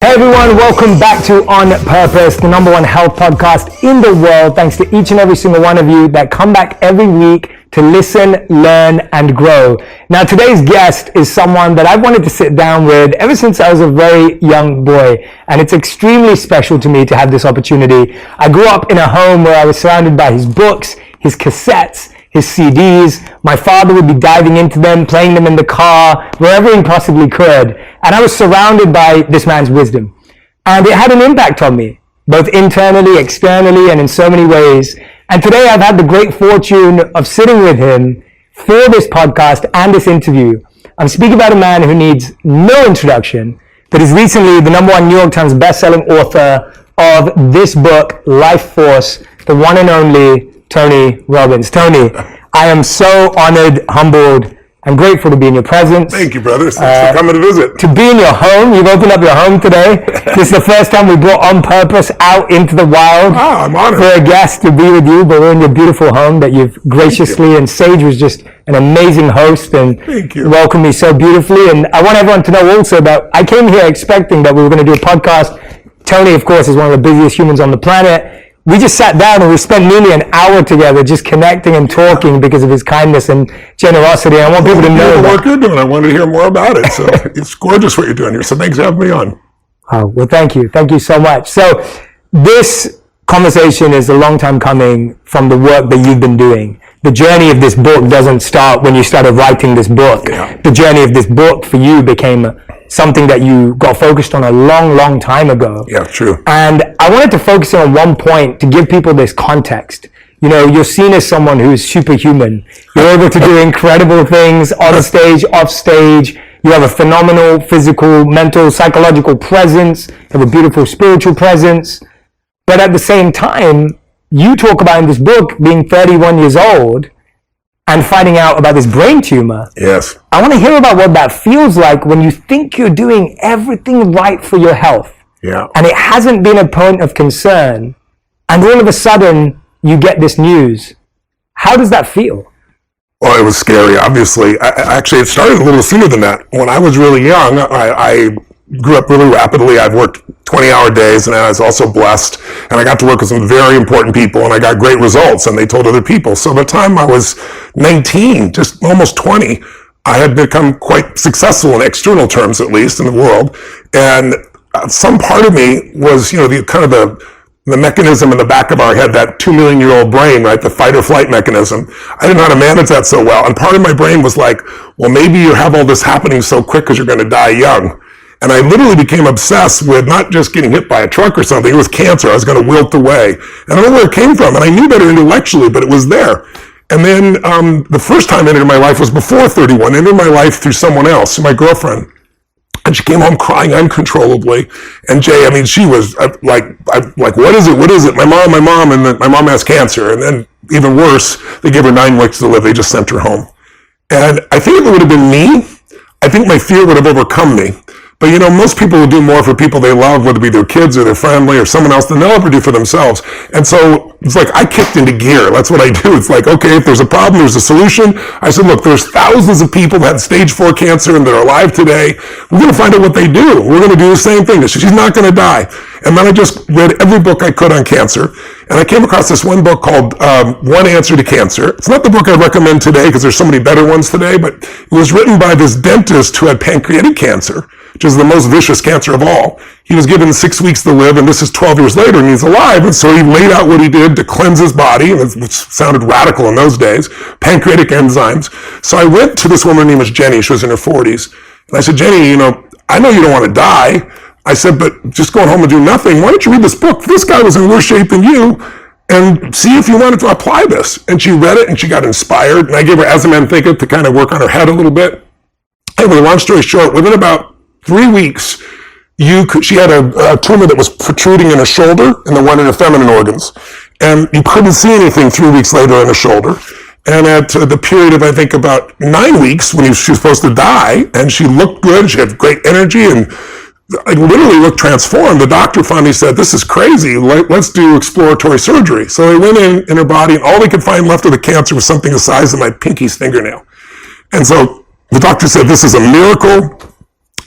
Hey everyone, welcome back to On Purpose, the #1 health podcast in the world. Thanks to each and every single one of you that come back every week to listen, learn, and grow. Now today's guest is someone that I've wanted to sit down with ever since I was a very young boy, and it's extremely special to me to have this opportunity. I grew up in a home where I was surrounded by his books, his cassettes, his CDs. My father would be diving into them, playing them in the car, wherever he possibly could. And I was surrounded by this man's wisdom. And it had an impact on me, both internally, externally, and in so many ways. And today I've had the great fortune of sitting with him for this podcast and this interview. I'm speaking about a man who needs no introduction, that is recently the #1 New York Times bestselling author of this book, Life Force, the one and only Tony Robbins. Tony, I am so honored, humbled, and grateful to be in your presence. Thank you, brother. Thanks for coming to visit. To be in your home. You've opened up your home today. This is the first time we brought On Purpose out into the wild. Oh, I'm honored. For a guest to be with you, but we're in your beautiful home that you've graciously, and Sage was just an amazing host and welcomed me so beautifully. And I want everyone to know also that I came here expecting that we were going to do a podcast. Tony, of course, is one of the busiest humans on the planet. We just sat down and we spent nearly an hour together just connecting and talking because of his kindness and generosity. I want people to know the work you're doing. I wanted to hear more about it. So it's gorgeous what you're doing here. So thanks for having me on. Oh, well, thank you. Thank you so much. So this conversation is a long time coming from the work that you've been doing. The journey of this book doesn't start when you started writing this book. Yeah. The journey of this book for you became something that you got focused on a long, long time ago. Yeah, true. And I wanted to focus on one point to give people this context. You know, you're seen as someone who is superhuman. You're able to do incredible things on stage, off stage. You have a phenomenal physical, mental, psychological presence. You have a beautiful spiritual presence. But at the same time, you talk about in this book being 31 years old and finding out about this brain tumor. Yes. I want to hear about what that feels like when you think you're doing everything right for your health. Yeah. And it hasn't been a point of concern. And all of a sudden, you get this news. How does that feel? Well, it was scary, obviously. Actually, it started a little sooner than that. When I was really young, I grew up really rapidly. I've worked 20-hour days, and I was also blessed. And I got to work with some very important people, and I got great results, and they told other people. So by the time I was 19, just almost 20, I had become quite successful in external terms, at least, in the world. And some part of me was, the mechanism in the back of our head, that 2 million-year-old brain, right, the fight or flight mechanism. I didn't know how to manage that so well. And part of my brain was like, well, maybe you have all this happening so quick because you're going to die young. And I literally became obsessed with not just getting hit by a truck or something. It was cancer. I was going to wilt away. And I don't know where it came from. And I knew better intellectually, but it was there. And then the first time I entered my life was before 31. I entered my life through someone else, my girlfriend. And she came home crying uncontrollably. And Jay, I mean, she was like, what is it? What is it? My mom, and my mom has cancer. And then even worse, they gave her 9 weeks to live. They just sent her home. And I think if it would have been me, I think my fear would have overcome me. But most people will do more for people they love, whether it be their kids or their family or someone else, than they'll ever do for themselves. And so it's like I kicked into gear. That's what I do. It's like, okay, if there's a problem, there's a solution. I said, look, there's thousands of people that had stage 4 cancer and they're alive today. We're going to find out what they do. We're going to do the same thing. She's not going to die. And then I just read every book I could on cancer. And I came across this one book called One Answer to Cancer. It's not the book I recommend today because there's so many better ones today, but it was written by this dentist who had pancreatic cancer, which is the most vicious cancer of all. He was given 6 weeks to live, and this is 12 years later, and he's alive. And so he laid out what he did to cleanse his body, which sounded radical in those days, pancreatic enzymes. So I went to this woman named Jenny. She was in her 40s. And I said, Jenny, I know you don't want to die. I said, but just going home and do nothing, why don't you read this book? This guy was in worse shape than you, and see if you wanted to apply this. And she read it, and she got inspired. And I gave her As a Man Thinketh to kind of work on her head a little bit. Anyway, long story short, within about 3 weeks, she had a tumor that was protruding in her shoulder and the one in her feminine organs. And you couldn't see anything 3 weeks later in her shoulder. And at the period of, I think, about 9 weeks, when she was supposed to die, and she looked good, she had great energy, and I literally looked transformed. The doctor finally said, this is crazy, let's do exploratory surgery. So they went in her body, and all they could find left of the cancer was something the size of my pinky's fingernail. And so the doctor said, this is a miracle.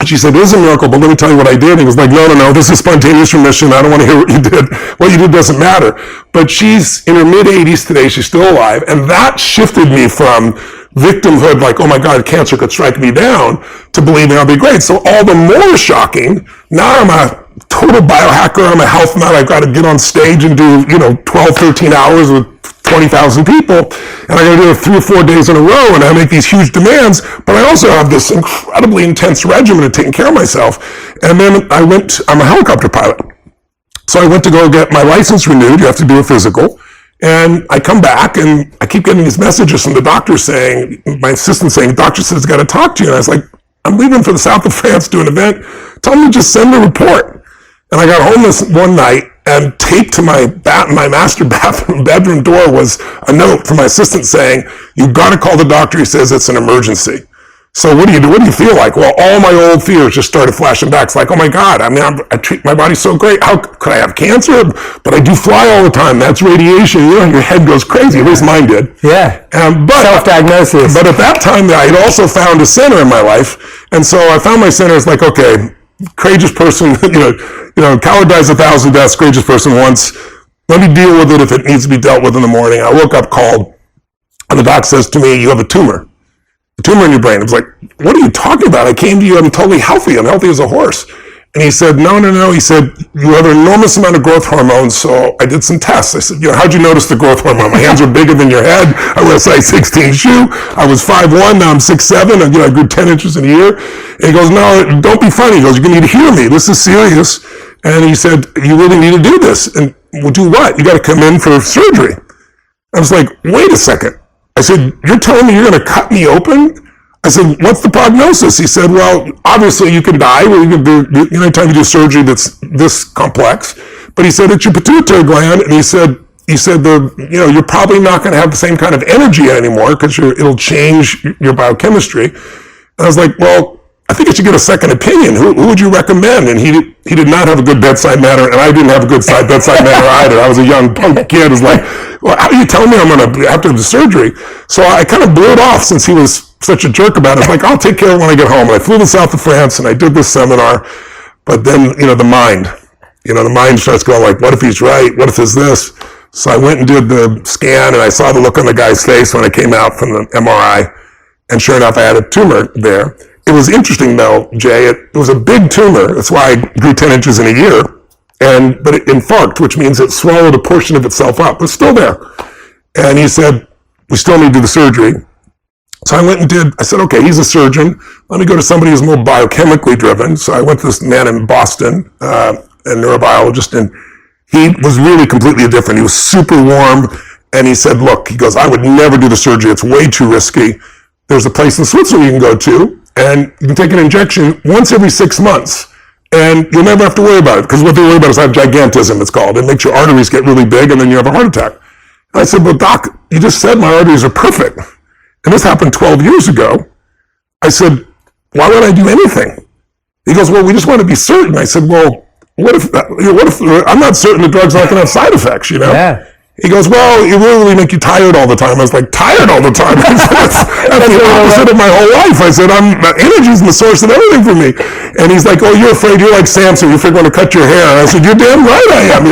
She said, it is a miracle, but let me tell you what I did. He was like, no, this is spontaneous remission. I don't want to hear what you did. What you did doesn't matter. But she's in her mid-80s today. She's still alive. And that shifted me from victimhood, like, oh my God, cancer could strike me down, to believing I'll be great. So all the more shocking, now I'm a total biohacker. I'm a health nut. I've got to get on stage and do, 12, 13 hours with 20,000 people, and I got to do it 3 or 4 days in a row, and I make these huge demands, but I also have this incredibly intense regimen of taking care of myself. And then I'm a helicopter pilot. So I went to go get my license renewed. You have to do a physical. And I come back, and I keep getting these messages from the doctor saying, my assistant saying, doctor says he's got to talk to you. And I was like, I'm leaving for the south of France to an event. Tell me to just send a report. And I got home this one night, and taped to my master bathroom bedroom door was a note from my assistant saying, you've got to call the doctor. He says it's an emergency. So what do you do? What do you feel like? Well, all my old fears just started flashing back. It's like, oh my God, I treat my body so great. How could I have cancer? But I do fly all the time. That's radiation. Your head goes crazy. At least mine did. Yeah. But self-diagnosis. But at that time, I had also found a center in my life. And so I found my center. It's like, okay, courageous person, coward dies 1,000 deaths, courageous person once. Let me deal with it if it needs to be dealt with in the morning. I woke up, called, and the doc says to me, you have a tumor in your brain. I was like, what are you talking about? I came to you, I'm totally healthy. I'm healthy as a horse. And he said, no. He said, you have an enormous amount of growth hormone. So I did some tests. I said, how'd you notice the growth hormone? My hands are bigger than your head. I wear a size 16 shoe. I was 5'1", now I'm 6'7". I grew 10 inches in a year. And he goes, no, don't be funny. He goes, you're going to need to hear me. This is serious. And he said, you really need to do this. And we'll do what? You got to come in for surgery. I was like, wait a second. I said, you're telling me you're going to cut me open? I said, what's the prognosis? He said, well, obviously you can die. You can do, anytime you do surgery that's this complex. But he said, it's your pituitary gland. And he said, you're probably not going to have the same kind of energy anymore because it'll change your biochemistry. And I was like, well, I think I should get a second opinion. Who would you recommend? And he did not have a good bedside manner, and I didn't have a good bedside manner either. I was a young punk kid. I was like, well, how are you telling me I'm going to have to have the surgery? So I kind of blew it off since he was such a jerk about it. I was like, I'll take care of it when I get home. And I flew to south of France, and I did this seminar. But then, the mind starts going like, what if he's right? What if it's this? So I went and did the scan, and I saw the look on the guy's face when I came out from the MRI. And sure enough, I had a tumor there. It was interesting though, Jay, it was a big tumor. That's why I grew 10 inches in a year. But it infarct, which means it swallowed a portion of itself up. It's still there. And he said, we still need to do the surgery. So I said, okay, he's a surgeon. Let me go to somebody who's more biochemically driven. So I went to this man in Boston, a neurobiologist, and he was really completely different. He was super warm. And he said, look, he goes, I would never do the surgery. It's way too risky. There's a place in Switzerland you can go to, and you can take an injection once every 6 months, and you'll never have to worry about it, because what they worry about is gigantism, it's called. It makes your arteries get really big, and then you have a heart attack. And I said, well, doc, you just said my arteries are perfect. And this happened 12 years ago. I said, why would I do anything? He goes, well, we just want to be certain. I said, well, what if I'm not certain the drug's not going to have side effects, Yeah. He goes, well, it will really make you tired all the time. I was like, tired all the time? I said, that's the opposite of my whole life. I said, energy's the source of everything for me. And he's like, oh, you're afraid, you're like Samson, you're afraid going to cut your hair. And I said, you're damn right I am,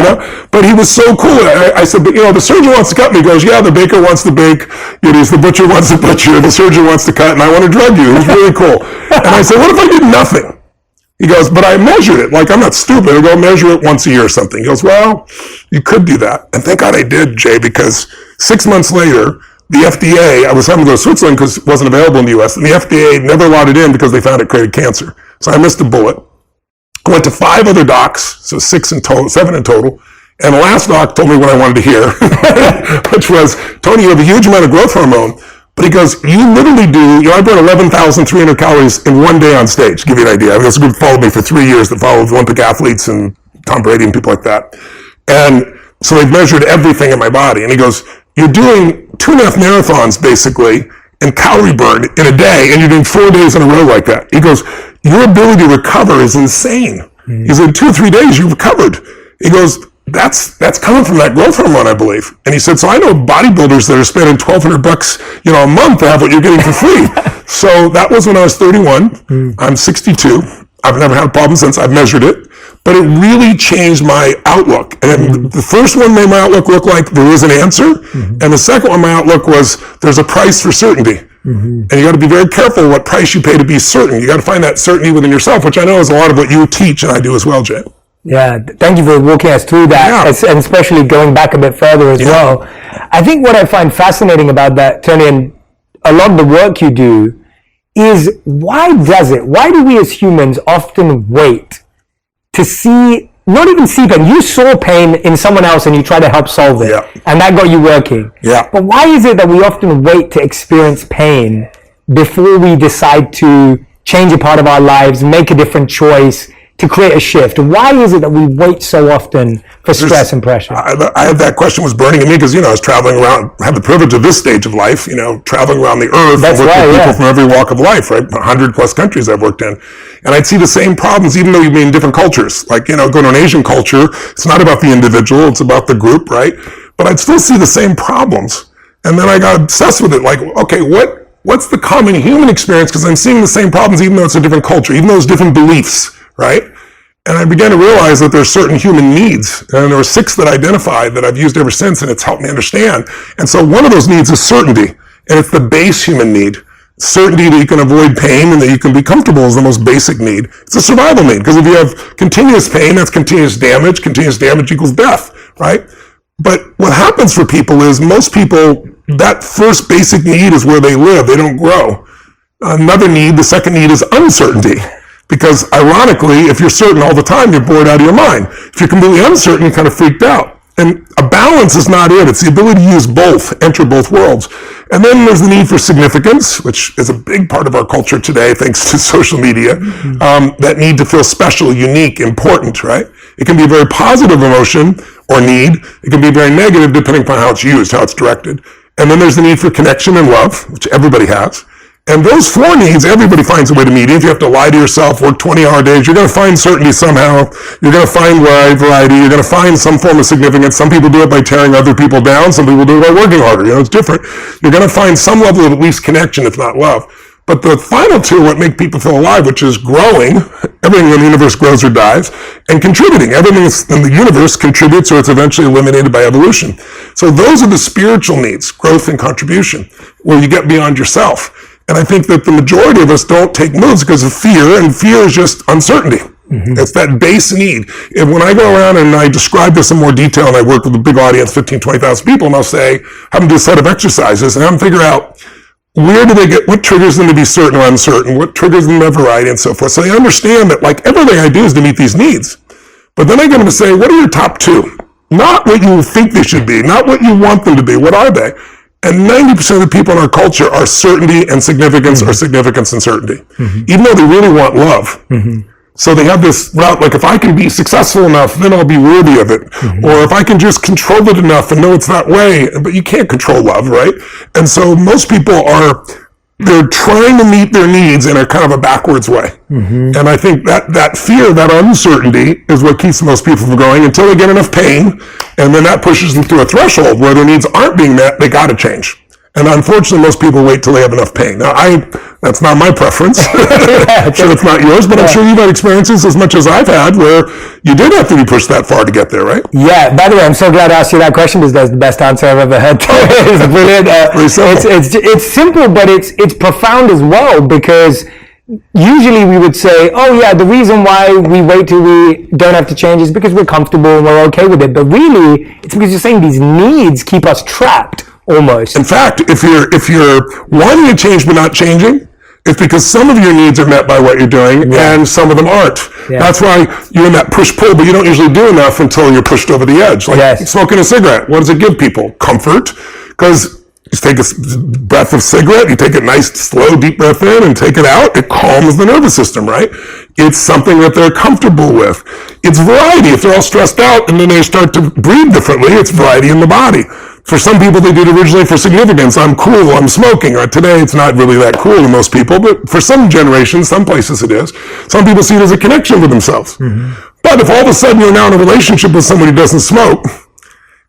But he was so cool. I said, but the surgeon wants to cut me. He goes, yeah, the baker wants to bake. The butcher wants to butcher. The surgeon wants to cut, and I want to drug you. It was really cool. And I said, what if I did nothing? He goes, but I measured it. Like, I'm not stupid. I go measure it once a year or something. He goes, well, you could do that. And thank God I did, Jay, because 6 months later, the FDA, I was having to go to Switzerland because it wasn't available in the US, and the FDA never allowed it in because they found it created cancer. So I missed a bullet. I went to 5 other docs, so 7 in total. And the last doc told me what I wanted to hear, which was, Tony, you have a huge amount of growth hormone. But he goes, you literally do, I burn 11,300 calories in one day on stage, to give you an idea. This group followed me for 3 years, that followed Olympic athletes and Tom Brady and people like that. And so they've measured everything in my body. And he goes, you're doing 2.5 marathons, basically, in calorie burn in a day, and you're doing 4 days in a row like that. He goes, your ability to recover is insane. He said, 2 or 3 days, you recovered. He goes, that's coming from that growth hormone, I believe. And he said, so I know bodybuilders that are spending $1,200 a month to have what you're getting for free. So that was when I was 31. I'm 62. I've never had a problem since. I've measured it. But it really changed my outlook. And the first one made my outlook look like there is an answer. And the second one, my outlook was there's a price for certainty. And you got to be very careful what price you pay to be certain. You got to find that certainty within yourself, which I know is a lot of what you teach and I do as well, Jay. Yeah, thank you for walking us through that, and especially going back a bit further as well. I think what I find fascinating about that, Tony, and a lot of the work you do, is why do we as humans often wait to see, not even see pain, you saw pain in someone else and you try to help solve it, and that got you working. But why is it that we often wait to experience pain before we decide to change a part of our lives, make a different choice, to create a shift? Why is it that we wait so often for stress and pressure? I had that question was burning in me because, I was traveling around, had the privilege of this stage of life, traveling around the earth, working with people from every walk of life, right? 100 plus countries I've worked in. And I'd see the same problems, even though you'd be in different cultures. Like, go to an Asian culture, it's not about the individual, it's about the group, right? But I'd still see the same problems. And then I got obsessed with it. Like, okay, what's the common human experience? Because I'm seeing the same problems, even though it's a different culture, even though it's different beliefs, right? And I began to realize that there's certain human needs, and there were 6 that I identified that I've used ever since, and it's helped me understand. And so one of those needs is certainty, and it's the base human need. Certainty that you can avoid pain and that you can be comfortable is the most basic need. It's a survival need, because if you have continuous pain, that's continuous damage. Continuous damage equals death, right? But what happens for people is most people, that first basic need is where they live. They don't grow. Another need, the second need, is uncertainty. Because ironically, if you're certain all the time, you're bored out of your mind. If you're completely uncertain, you're kind of freaked out. And a balance is not it. It's the ability to use both, enter both worlds. And then there's the need for significance, which is a big part of our culture today, thanks to social media. That need to feel special, unique, important, right? It can be a very positive emotion or need. It can be very negative depending upon how it's used, how it's directed. And then there's the need for connection and love, which everybody has. And those 4 needs, everybody finds a way to meet. If you have to lie to yourself, work 20-hour days, you're going to find certainty somehow. You're going to find variety. You're going to find some form of significance. Some people do it by tearing other people down. Some people do it by working harder. It's different. You're going to find some level of at least connection, if not love. But the final 2, what make people feel alive, which is growing, everything in the universe grows or dies, and contributing. Everything in the universe contributes or it's eventually eliminated by evolution. So those are the spiritual needs, growth and contribution, where you get beyond yourself. And I think that the majority of us don't take moves because of fear, and fear is just uncertainty. It's that base need. And when I go around and I describe this in more detail, and I work with a big audience, 15, 20,000 people, and I'll say, have them do a set of exercises, and have them figure out where do they get, what triggers them to be certain or uncertain, what triggers them to have variety, and so forth. So they understand that, like, everything I do is to meet these needs. But then I get them to say, what are your top 2? Not what you think they should be, not what you want them to be, what are they? And 90% of the people in our culture are certainty and significance, or significance and certainty, even though they really want love. So they have this route, like, if I can be successful enough, then I'll be worthy of it. Or if I can just control it enough and know it's that way, but you can't control love, right? And so most people they're trying to meet their needs in a kind of a backwards way. And I think that fear, that uncertainty is what keeps most people from going until they get enough pain. And then that pushes them through a threshold where their needs aren't being met. They got to change. And unfortunately, most people wait till they have enough pain. Now, that's not my preference. I'm sure it's not yours, but I'm sure you've had experiences as much as I've had where you did have to be pushed that far to get there, right? Yeah. By the way, I'm so glad I asked you that question because that's the best answer I've ever heard. It's brilliant. It's simple, but it's profound as well, because usually we would say, oh yeah, the reason why we wait till we don't have to change is because we're comfortable and we're okay with it. But really, it's because you're saying these needs keep us trapped. Almost. In fact, if you're wanting to change but not changing, it's because some of your needs are met by what you're doing and some of them aren't. That's why you're in that push-pull, but you don't usually do enough until you're pushed over the edge. Like smoking a cigarette, what does it give people? Comfort, because you take a breath of cigarette, you take a nice, slow, deep breath in and take it out, it calms the nervous system, right? It's something that they're comfortable with. It's variety. If they're all stressed out and then they start to breathe differently, it's variety in the body. For some people, they did originally for significance. I'm cool, I'm smoking. Today, it's not really that cool to most people, but for some generations, some places it is. Some people see it as a connection with themselves. But if all of a sudden you're now in a relationship with somebody who doesn't smoke,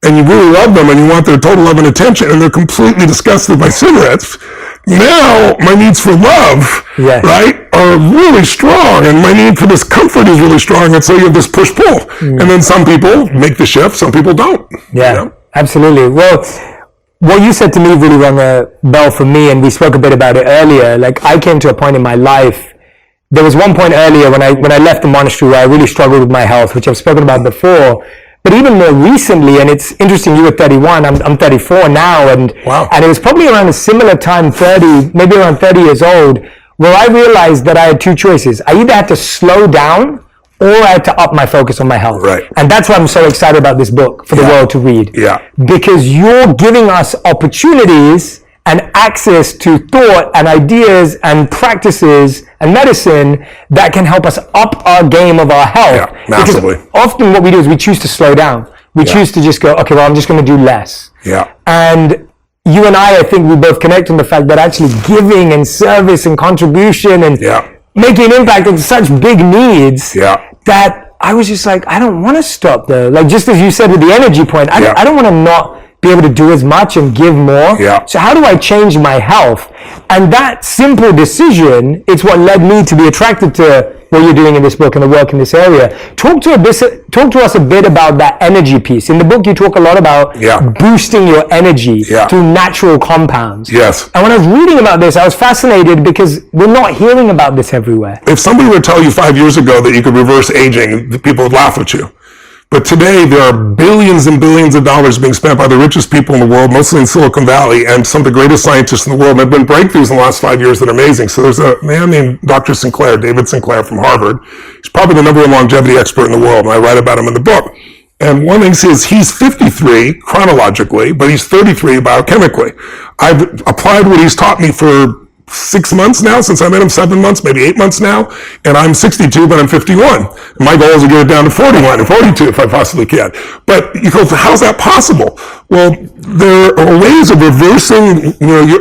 and you really love them and you want their total love and attention, and they're completely disgusted by cigarettes, now my needs for love, right, are really strong, and my need for this comfort is really strong, and so you have this push-pull. And then some people make the shift, some people don't. Yeah, you know? Absolutely. Well, what you said to me really rang a bell for me, and we spoke a bit about it earlier. Like, I came to a point in my life, there was one point earlier when I left the monastery where I really struggled with my health, which I've spoken about before. But even more recently, and it's interesting, you were 31, I'm 34 now, and it was probably around a similar time, 30, maybe around 30 years old, where I realized that I had two choices. I either had to slow down or I had to up my focus on my health. Right. And that's why I'm so excited about this book for the world to read. Yeah. Because you're giving us opportunities and access to thought and ideas and practices and medicine that can help us up our game of our health. Yeah, massively. Because often what we do is we choose to slow down. We choose to just go, okay, well, I'm just going to do less. Yeah. And you and I think we both connect on the fact that actually giving and service and contribution and making an impact on such big needs that I was just like, I don't want to stop though. Like, just as you said with the energy point, I don't want to not be able to do as much and give more. Yeah. So how do I change my health? And that simple decision, it's what led me to be attracted to what you're doing in this book and the work in this area. Talk to us a bit about that energy piece. In the book, you talk a lot about boosting your energy through natural compounds. Yes. And when I was reading about this, I was fascinated because we're not hearing about this everywhere. If somebody were to tell you 5 years ago that you could reverse aging, people would laugh at you. But today, there are billions and billions of dollars being spent by the richest people in the world, mostly in Silicon Valley, and some of the greatest scientists in the world. There have been breakthroughs in the last 5 years that are amazing. So there's a man named Dr. Sinclair, David Sinclair from Harvard. He's probably the #1 longevity expert in the world, and I write about him in the book. And one thing is he's 53 chronologically, but he's 33 biochemically. I've applied what he's taught me for 6 months now, since I met him, 7 months, maybe 8 months now, and I'm 62, but I'm 51. And my goal is to get it down to 41 or 42 if I possibly can. But you go, how's that possible? Well, there are ways of reversing,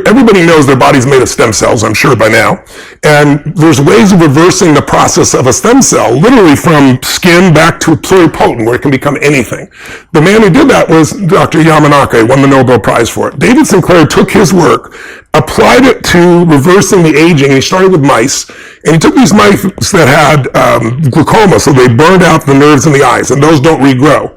everybody knows their body's made of stem cells, I'm sure by now, and there's ways of reversing the process of a stem cell, literally from skin back to pluripotent, where it can become anything. The man who did that was Dr. Yamanaka, won the Nobel Prize for it. David Sinclair took his work, applied it to reversing the aging, and he started with mice, and he took these mice that had glaucoma, so they burned out the nerves in the eyes, and those don't regrow.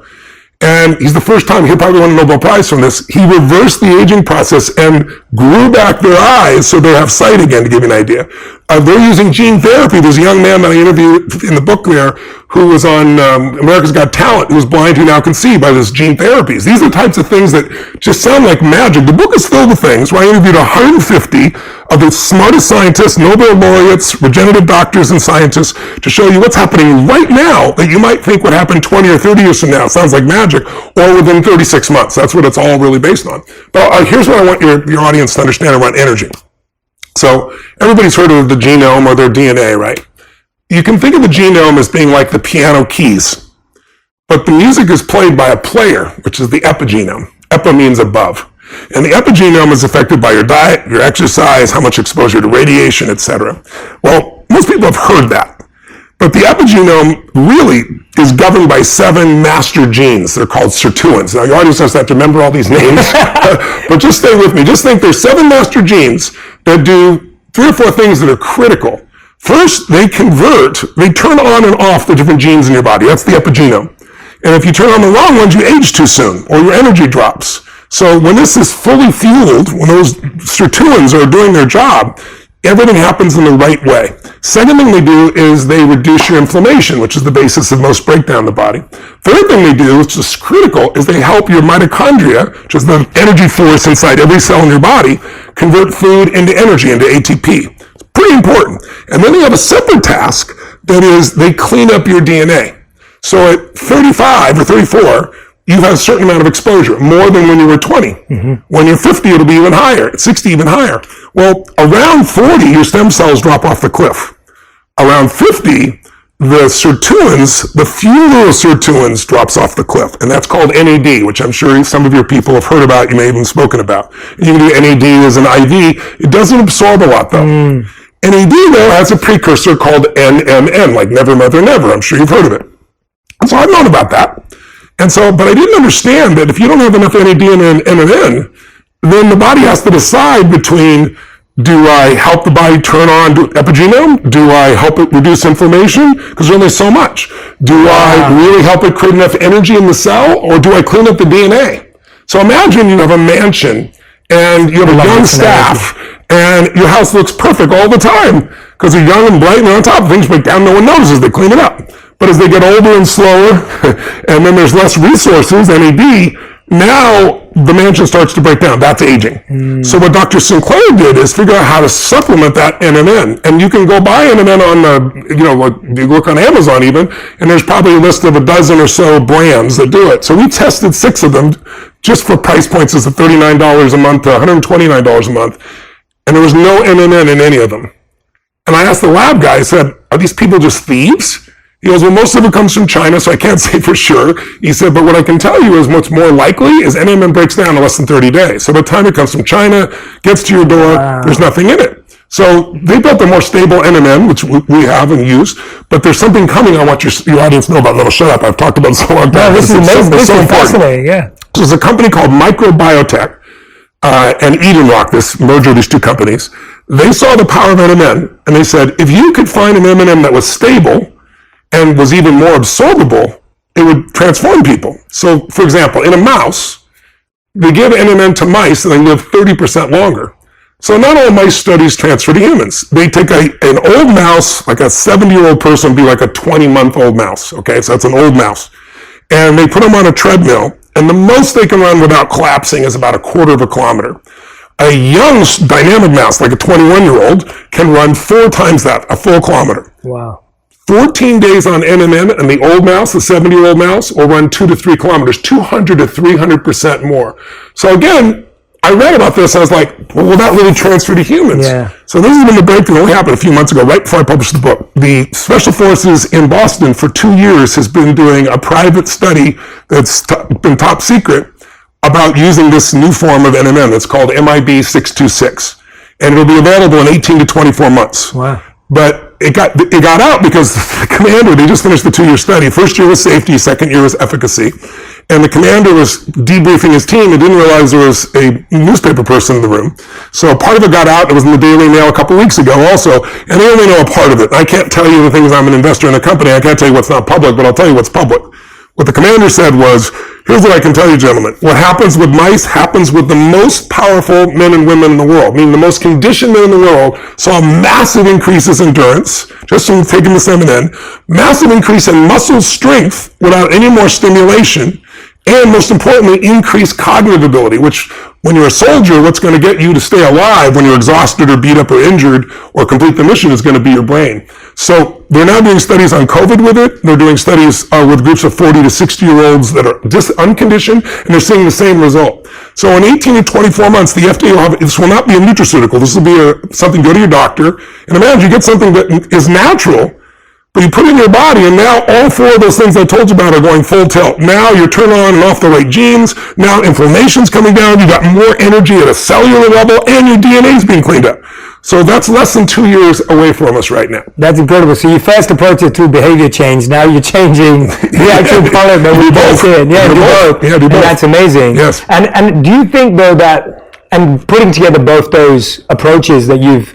And he's the first time, he'll probably win a Nobel Prize from this, he reversed the aging process and grew back their eyes so they have sight again, to give you an idea. They're using gene therapy. There's a young man that I interviewed in the book there who was on America's Got Talent, who was blind, who now can see by this gene therapies. These are the types of things that just sound like magic. The book is filled with things where I interviewed 150 of the smartest scientists, Nobel laureates, regenerative doctors and scientists to show you what's happening right now that you might think would happen 20 or 30 years from now. It sounds like magic. Or within 36 months. That's what it's all really based on. But here's what I want your audience to understand around energy. So everybody's heard of the genome or their DNA, right? You can think of the genome as being like the piano keys. But the music is played by a player, which is the epigenome. Epi means above. And the epigenome is affected by your diet, your exercise, how much exposure to radiation, etc. Well, most people have heard that. But the epigenome really is governed by 7 master genes. They're called sirtuins. Now, your audience doesn't have to remember all these names, but just stay with me. Just think there's 7 master genes that do 3 or 4 things that are critical. First, they turn on and off the different genes in your body. That's the epigenome. And if you turn on the wrong ones, you age too soon, or your energy drops. So when this is fully fueled, when those sirtuins are doing their job, everything happens in the right way. Second thing they do is they reduce your inflammation, which is the basis of most breakdown in the body. Third thing they do, which is critical, is they help your mitochondria, which is the energy force inside every cell in your body, convert food into energy, into ATP. It's pretty important. And then they have a separate task, that is they clean up your DNA. So at 35 or 34, you have a certain amount of exposure, more than when you were 20. Mm-hmm. When you're 50, it'll be even higher. At 60, even higher. Well, around 40, your stem cells drop off the cliff. Around 50, the sirtuins, the fuel of sirtuins drops off the cliff. And that's called NAD, which I'm sure some of your people have heard about, you may have even spoken about. You can do NAD as an IV. It doesn't absorb a lot, though. NAD, though, has a precursor called NMN, like never, mother, never. I'm sure you've heard of it. And so I've known about that. And so, but I didn't understand that if you don't have enough NAD and NMN, then the body has to decide between Do I help the body turn on epigenome? Do I help it reduce inflammation? Because there's only so much. Do I really help it create enough energy in the cell, or do I clean up the DNA? So imagine you have a mansion and you have a young staff and your house looks perfect all the time because they're young and bright, and on top of things break down, no one notices, they clean it up. But as they get older and slower, and then there's less resources, NAD, now the mansion starts to break down. That's aging. So what Dr. Sinclair did is figure out how to supplement that NMN. And you can go buy NMN on you look on Amazon even, and there's probably a list of a dozen or so brands that do it. So we tested 6 of them just for price points of $39 a month to $129 a month. And there was no NMN in any of them. And I asked the lab guy, I said, are these people just thieves? He goes, well, most of it comes from China, so I can't say for sure. He said, but what I can tell you is what's more likely is NMN breaks down in less than 30 days. So by the time it comes from China, gets to your door, there's nothing in it. So they built a more stable NMN, which we have and use, but there's something coming I want your audience to know about. No, shut up. I've talked about this a long time. No, this is amazing. This is fascinating, yeah. So there's a company called Microbiotech and Eden Rock, this merger of these two companies. They saw the power of NMN, and they said, if you could find an M&M that was stable and was even more absorbable, it would transform people. So, for example, in a mouse, they give NMN to mice and they live 30% longer. So not all mice studies transfer to humans. They take an old mouse, like a 70-year-old person, be like a 20-month-old mouse, okay? So that's an old mouse. And they put them on a treadmill, and the most they can run without collapsing is about 1/4 kilometer. A young dynamic mouse, like a 21-year-old, can run 4 times that, a full kilometer. Wow. 14 days on NMN, and the old mouse, the 70-year-old mouse, will run 2 to 3 kilometers, 200 to 300% more. So again, I read about this, I was like, well, will that really transfer to humans? Yeah. So this has been the breakthrough. It only happened a few months ago, right before I published the book. The Special Forces in Boston for 2 years has been doing a private study that's been top secret about using this new form of NMN that's called MIB 626. And it'll be available in 18 to 24 months. Wow. But it got out because the commander, they just finished the 2-year study. First year was safety, second year was efficacy. And the commander was debriefing his team and didn't realize there was a newspaper person in the room. So part of it got out. It was in the Daily Mail a couple weeks ago also. And they only know a part of it. I can't tell you the things. I'm an investor in a company. I can't tell you what's not public, but I'll tell you what's public. What the commander said was, here's what I can tell you, gentlemen. What happens with mice happens with the most powerful men and women in the world, meaning the most conditioned men in the world saw massive increases in endurance, just from taking this M&N, massive increase in muscle strength without any more stimulation, and most importantly, increased cognitive ability, which when you're a soldier, what's going to get you to stay alive when you're exhausted or beat up or injured or complete the mission is going to be your brain. So they're now doing studies on COVID with it. They're doing studies with groups of 40 to 60-year-olds that are just unconditioned, and they're seeing the same result. So in 18 to 24 months, the FDA will have, this will not be a nutraceutical. This will be something, go to your doctor, and imagine you get something that is natural, but you put it in your body, and now all 4 of those things I told you about are going full tilt. Now you're turning on and off the right genes. Now inflammation's coming down. You got more energy at a cellular level, and your DNA is being cleaned up. So that's less than 2 years away from us right now. That's incredible. So you first approached it to behavior change. Now you're changing the actual product that we both in. Yeah, do both. Yeah, do both. And that's amazing. Yes. And do you think though that, and putting together both those approaches that you've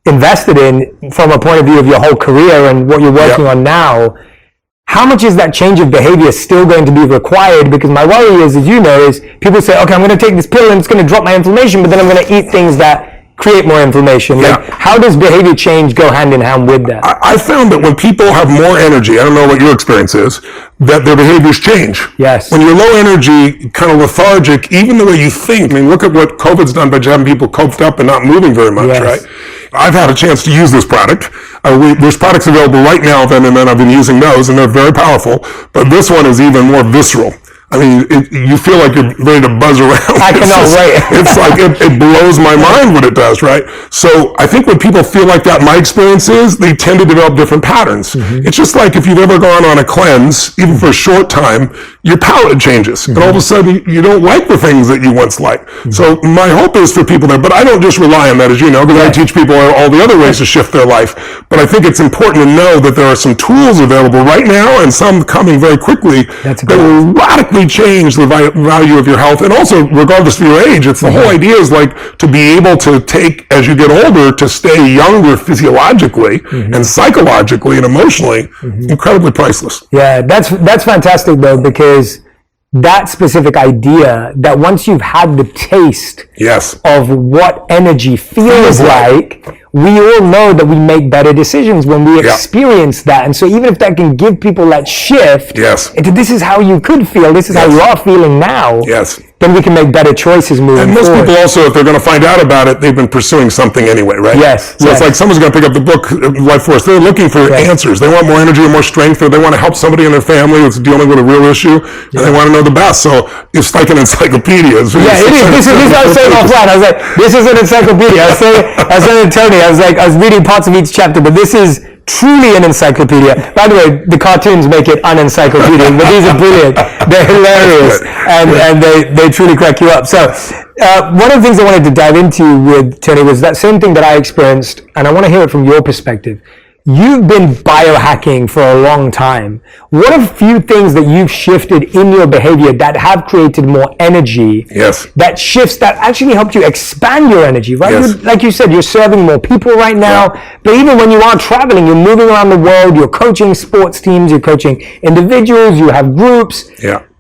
invested in from a point of view of your whole career and what you're working on now, how much is that change of behavior still going to be required? Because my worry is, as you know, is people say, okay, I'm going to take this pill and it's going to drop my inflammation, but then I'm going to eat things that create more inflammation. Yeah. Like, how does behavior change go hand in hand with that? I found that when people have more energy, I don't know what your experience is, that their behaviors change. Yes. When you're low energy, kind of lethargic, even the way you think, I mean, look at what COVID's done by having people coped up and not moving very much, right? I've had a chance to use this product. There's products available right now of NMN. I've been using those, and they're very powerful. But this one is even more visceral. I mean, you feel like you're ready to buzz around. I cannot wait. It's like, it blows my mind what it does, right? So I think when people feel like that, my experience is, they tend to develop different patterns. Mm-hmm. It's just like if you've ever gone on a cleanse, even for a short time, your palate changes. Mm-hmm. And all of a sudden, you don't like the things that you once liked. Mm-hmm. So my hope is for people there, but I don't just rely on that, as you know, because I teach people all the other ways to shift their life. But I think it's important to know that there are some tools available right now, and some coming very quickly, that will radically totally change the value of your health. And also, regardless of your age, it's the whole idea is like to be able to take, as you get older, to stay younger physiologically and psychologically and emotionally, incredibly priceless. Yeah, that's fantastic though, because that specific idea that once you've had the taste of what energy feels like, we all know that we make better decisions when we experience that. And so even if that can give people that shift into this is how you could feel, this is how you are feeling now, then we can make better choices moving forward. And most people also, if they're going to find out about it, they've been pursuing something anyway, right? So it's like someone's going to pick up the book, Life Force. They're looking for answers. They want more energy or more strength, or they want to help somebody in their family that's dealing with a real issue, and they want to know the best. So it's like an encyclopedia. It is. This is what I was saying offline. I was like, this is an encyclopedia. I was saying to Tony, I was reading parts of each chapter, but this is truly an encyclopedia. By the way, the cartoons make it unencyclopedic, but these are brilliant. They're hilarious, and they truly crack you up. So one of the things I wanted to dive into with Tony was that same thing that I experienced, and I want to hear it from your perspective. You've been biohacking for a long time. What are a few things that you've shifted in your behavior that have created more energy? That shifts that actually helped you expand your energy, right? Like you said, you're serving more people right now. But even when you are traveling, you're moving around the world, you're coaching sports teams, you're coaching individuals, you have groups.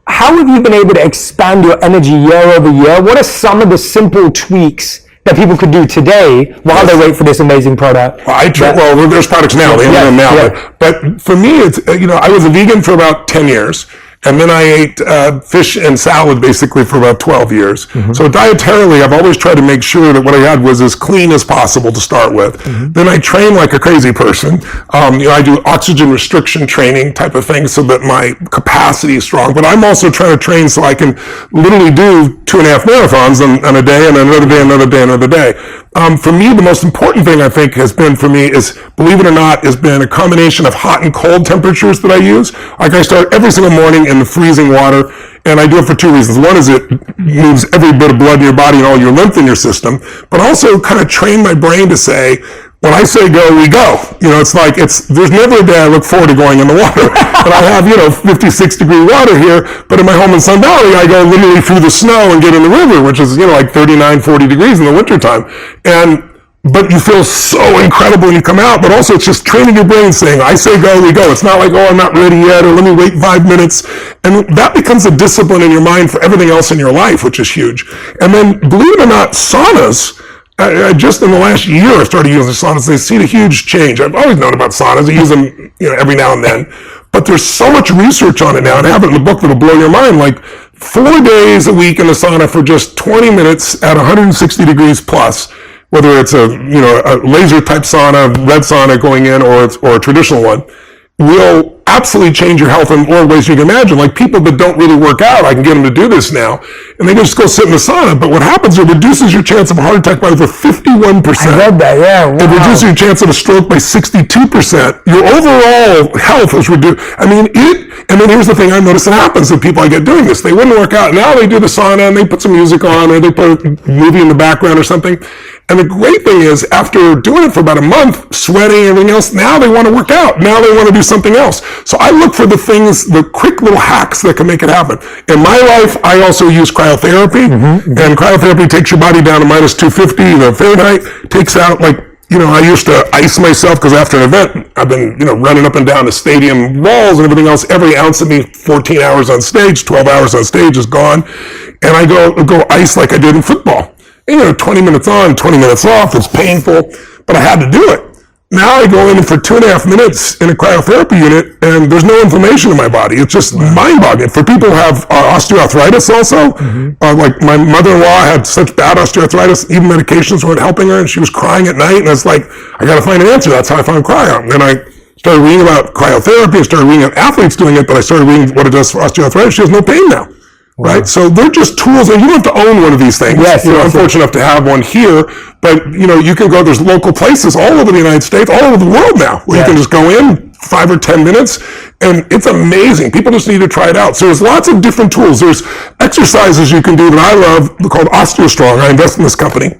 How have you been able to expand your energy year over year? What are some of the simple tweaks that people could do today while they wait for this amazing product? Well, there's products now. They have them now. But for me, it's, I was a vegan for about 10 years. And then I ate fish and salad basically for about 12 years. So dietarily, I've always tried to make sure that what I had was as clean as possible to start with. Then I train like a crazy person. I do oxygen restriction training type of thing so that my capacity is strong. But I'm also trying to train so I can literally do 2.5 marathons on a day, and another day, another day, another day. For me, the most important thing I think has been for me is, believe it or not, has been a combination of hot and cold temperatures that I use. Like I start every single morning in the freezing water, and I do it for two reasons. One is it moves every bit of blood in your body and all your lymph in your system, but also kind of train my brain to say, when I say go, we go. It's like, there's never a day I look forward to going in the water. But I have, 56 degree water here, but in my home in Sun Valley, I go literally through the snow and get in the river, which is, like 39, 40 degrees in the wintertime. But you feel so incredible when you come out, but also it's just training your brain saying, I say go, we go. It's not like, I'm not ready yet, or let me wait 5 minutes. And that becomes a discipline in your mind for everything else in your life, which is huge. And then, believe it or not, saunas, I just in the last year, I started using saunas. They've seen a huge change. I've always known about saunas. I use them, every now and then. But there's so much research on it now, and I have it in the book that'll blow your mind. Like 4 days a week in the sauna for just 20 minutes at 160 degrees plus. Whether it's a laser type sauna, red sauna going in, or a traditional one, will absolutely change your health in more ways you can imagine. Like people that don't really work out, I can get them to do this now, and they just go sit in the sauna. But what happens, it reduces your chance of a heart attack by over 51%. I read that, Wow. It reduces your chance of a stroke by 62%. Your overall health is reduced. And then here's the thing I notice that happens with people I get doing this. They wouldn't work out. Now they do the sauna and they put some music on, or they put a movie in the background or something. And the great thing is, after doing it for about a month, sweating and everything else, now they want to work out. Now they want to do something else. So I look for the things, the quick little hacks that can make it happen. In my life, I also use cryotherapy. And cryotherapy takes your body down to minus 250 Fahrenheit, takes out I used to ice myself because after an event, I've been, running up and down the stadium walls and everything else. Every ounce of me, 14 hours on stage, 12 hours on stage is gone. And I go ice like I did in football. 20 minutes on, 20 minutes off. It's painful, but I had to do it. Now I go in for 2.5 minutes in a cryotherapy unit, and there's no inflammation in my body. It's just mind-boggling. For people who have osteoarthritis also, like my mother-in-law had such bad osteoarthritis, even medications weren't helping her, and she was crying at night, and it's like, I got to find an answer. That's how I found cryo. And then I started reading about cryotherapy. I started reading about athletes doing it, but I started reading what it does for osteoarthritis. She has no pain now. Right? So they're just tools, and you don't have to own one of these things. I'm fortunate enough to have one here, but you can go, there's local places all over the United States, all over the world now, where you can just go in 5 or 10 minutes, and it's amazing. People just need to try it out. So there's lots of different tools. There's exercises you can do that I love called OsteoStrong. I invest in this company.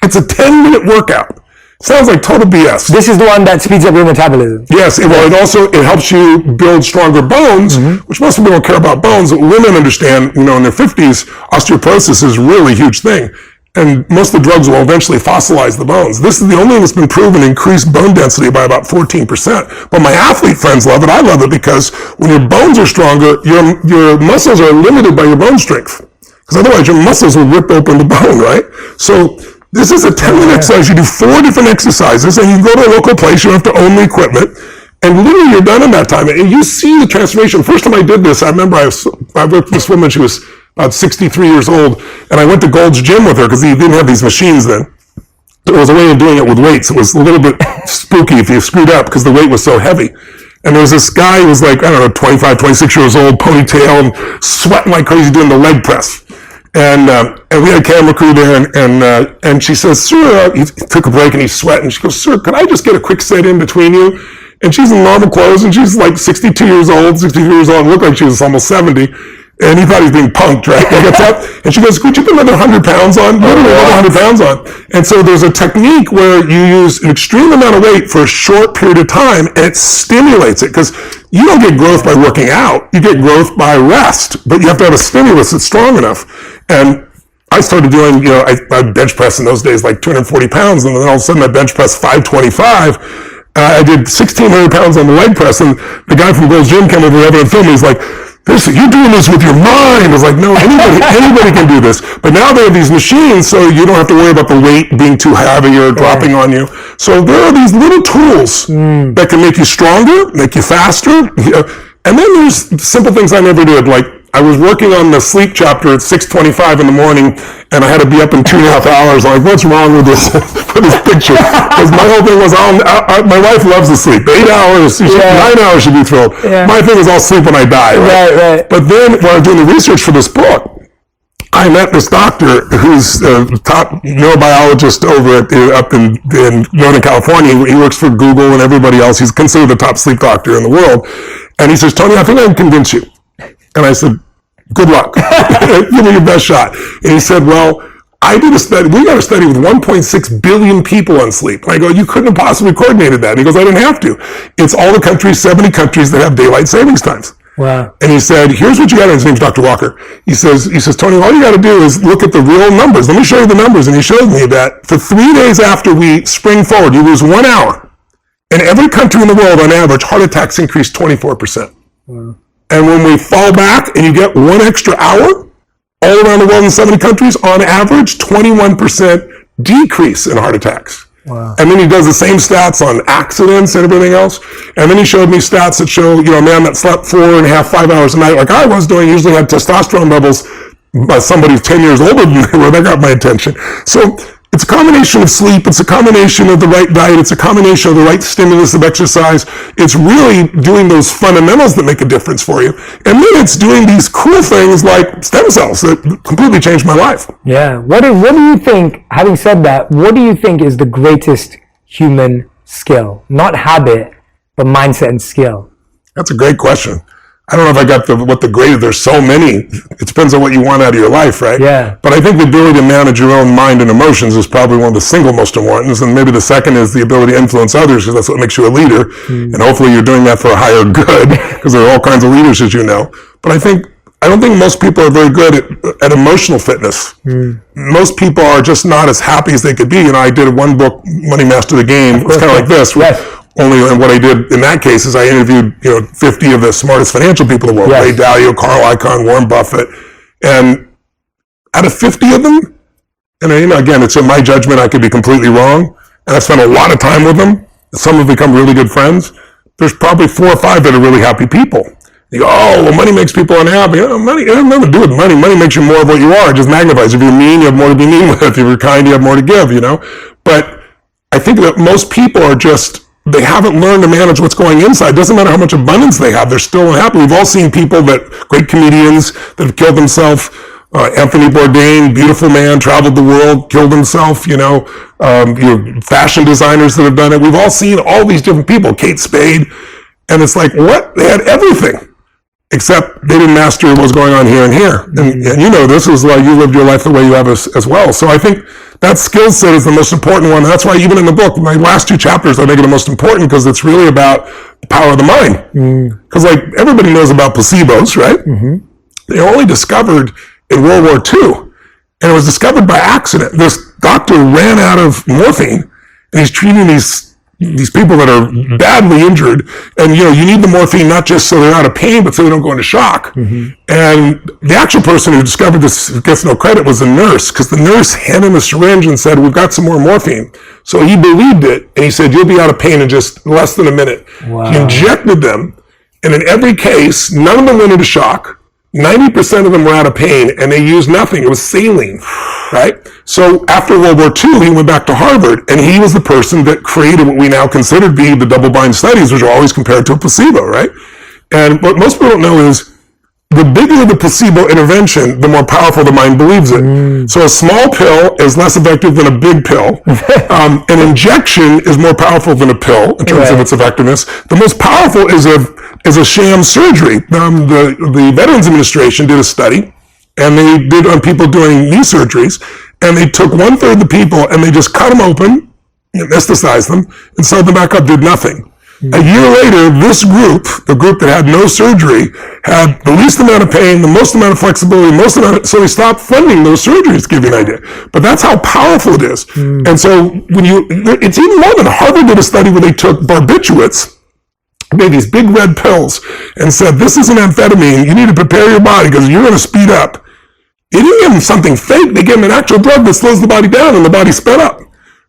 It's a 10-minute workout. Sounds like total BS. This is the one that speeds up your metabolism. Yes, it helps you build stronger bones, which most people don't care about bones. Women understand, in their 50s, osteoporosis is a really huge thing. And most of the drugs will eventually fossilize the bones. This is the only thing that's been proven to increase bone density by about 14%. But my athlete friends love it. I love it because when your bones are stronger, your muscles are limited by your bone strength. Because otherwise your muscles will rip open the bone, right? So this is a 10-minute exercise. You do 4 different exercises, and you go to a local place. You don't have to own the equipment. And literally you're done in that time. And you see the transformation. First time I did this, I remember I worked with this woman. She was about 63 years old, and I went to Gold's Gym with her because he didn't have these machines then. There was a way of doing it with weights. It was a little bit spooky if you screwed up because the weight was so heavy. And there was this guy who was like, 25, 26 years old, ponytail, and sweating like crazy doing the leg press. And we had a camera crew there, and she says, sir, he took a break and he's sweating. She goes, sir, could I just get a quick sit in between you? And she's in normal clothes, and she's like 63 years old, looked like she was almost 70. And he thought he was being punked, right? He gets up, and she goes, could you put another 100 pounds on? Literally another 100 pounds on. And so there's a technique where you use an extreme amount of weight for a short period of time, and it stimulates it. Because you don't get growth by working out. You get growth by rest. But you have to have a stimulus that's strong enough. And I started doing, I bench press in those days like 240 pounds, and then all of a sudden I bench press 525. I did 1,600 pounds on the leg press, and the guy from Gold's Gym came over and filmed me. He's like, you're doing this with your mind. I was like, no, anybody can do this. But now they have these machines, so you don't have to worry about the weight being too heavy or dropping on you. So there are these little tools that can make you stronger, make you faster. And then there's simple things I never did, like I was working on the sleep chapter at 6:25 in the morning, and I had to be up in 2.5 hours. I'm like, what's wrong with this picture? Because my whole thing was, my wife loves to sleep. 8 hours, 9 hours she'd be thrilled. Yeah. My thing is, I'll sleep when I die. Right. But then when I was doing the research for this book, I met this doctor who's a top neurobiologist up in Northern California. He works for Google and everybody else. He's considered the top sleep doctor in the world. And he says, Tony, I think I can convince you. And I said, good luck. Give me your best shot. And he said, well, I did a study. We got a study with 1.6 billion people on sleep. And I go, you couldn't have possibly coordinated that. And he goes, I didn't have to. It's all the countries, 70 countries that have daylight savings times. Wow. And he said, here's what you got to do. His name's Dr. Walker. He says, Tony, all you got to do is look at the real numbers. Let me show you the numbers. And he showed me that for 3 days after we spring forward, you lose 1 hour. In every country in the world, on average, heart attacks increase 24%. Wow. And when we fall back and you get 1 extra hour, all around the world in 70 countries, on average, 21% decrease in heart attacks. Wow. And then he does the same stats on accidents and everything else. And then he showed me stats that show, a man that slept 4.5, 5 hours a night, like I was doing, usually had testosterone levels by somebody 10 years older than me, where that got my attention. So it's a combination of sleep. It's a combination of the right diet. It's a combination of the right stimulus of exercise. It's really doing those fundamentals that make a difference for you. And then it's doing these cool things like stem cells that completely changed my life. Yeah. What do you think, having said that, what do you think is the greatest human skill? Not habit, but mindset and skill. That's a great question. I don't know if I got there's so many. It depends on what you want out of your life, right? Yeah. But I think the ability to manage your own mind and emotions is probably one of the single most important. And maybe the second is the ability to influence others, because that's what makes you a leader. Mm. And hopefully you're doing that for a higher good, because there are all kinds of leaders, as you know. But I don't think most people are very good at emotional fitness. Mm. Most people are just not as happy as they could be. I did one book, Money Master the Game. It's kind of like this. Yes. Only what I did in that case is I interviewed 50 of the smartest financial people in the world. Yes. Ray Dalio, Carl Icahn, Warren Buffett. And out of 50 of them, and again, it's in my judgment, I could be completely wrong, and I've spent a lot of time with them. Some have become really good friends. There's probably 4 or 5 that are really happy people. You go, money makes people unhappy. Money, it has nothing to do with money. Money makes you more of what you are. It just magnifies. If you're mean, you have more to be mean with. If you're kind, you have more to give, But I think that most people are they haven't learned to manage what's going inside. It doesn't matter how much abundance they have, they're still unhappy. We've all seen people great comedians that have killed themselves. Anthony Bourdain, beautiful man, traveled the world, killed himself, fashion designers that have done it. We've all seen all these different people, Kate Spade. And it's like, what? They had everything except they didn't master what was going on here and here. And you know, this is why you lived your life the way you have as well. So I think that skill set is the most important one. That's why even in the book, my last 2 chapters, I make it the most important because it's really about the power of the mind. Because like everybody knows about placebos, right? They were only discovered in World War II. And it was discovered by accident. This doctor ran out of morphine and he's treating these people that are badly injured, and you know, you need the morphine not just so they're out of pain, but so they don't go into shock. And the actual person who discovered this gets no credit was the nurse, because the nurse handed him a syringe and said, "We've got some more morphine." So he believed it, and he said, "You'll be out of pain in just less than a minute." Wow. He injected them, and in every case, none of them went into shock. 90% of them were out of pain, and they used nothing. It was saline, right? So after World War II, he went back to Harvard, and he was the person that created what we now consider to be the double-blind studies, which are always compared to a placebo, right? And what most people don't know is the bigger the placebo intervention, the more powerful the mind believes it. So a small pill is less effective than a big pill. An injection is more powerful than a pill in terms of its effectiveness. The most powerful is a sham surgery. The Veterans Administration did a study, and they did on people doing knee surgeries, and they took 1/3 of the people and they just cut them open, anesthetized them, and sewed them back up, did nothing. A year later, this group, the group that had no surgery, had the least amount of pain, the most amount of flexibility, so they stopped funding those surgeries, to give you an idea. But that's how powerful it is. And so it's even more than Harvard did a study where they took barbiturates, made these big red pills, and said, "This is an amphetamine. You need to prepare your body because you're going to speed up." They didn't give them something fake. They gave them an actual drug that slows the body down, and the body sped up.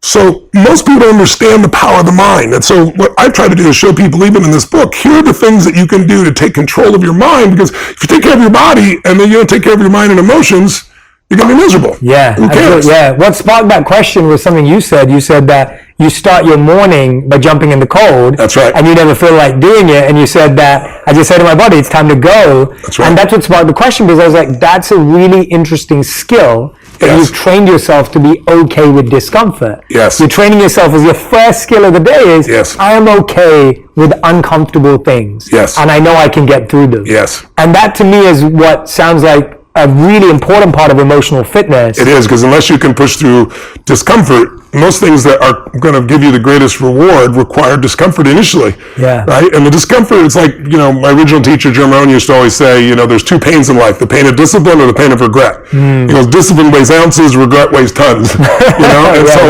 So most people don't understand the power of the mind. And so what I try to do is show people, even in this book, here are the things that you can do to take control of your mind, because if you take care of your body and then you don't take care of your mind and emotions, you're going to be miserable. Yeah. Who cares? Yeah. What sparked that question was something you said. You said that you start your morning by jumping in the cold. That's right. And you never feel like doing it. And you said that, I just said to my body, it's time to go. That's right. And that's what sparked the question, because I was like, that's a really interesting skill. That you've trained yourself to be okay with discomfort. Yes. You're training yourself as your first skill of the day is, I am okay with uncomfortable things. Yes. And I know I can get through them. Yes. And that to me is what sounds like a really important part of emotional fitness. It is, because unless you can push through discomfort, most things that are going to give you the greatest reward require discomfort initially. Yeah. Right? And the discomfort, it's like, you know, my original teacher, Jim Rohn, used to always say, you know, there's 2 pains in life, the pain of discipline or the pain of regret. He goes, discipline weighs ounces, regret weighs tons. You know? And so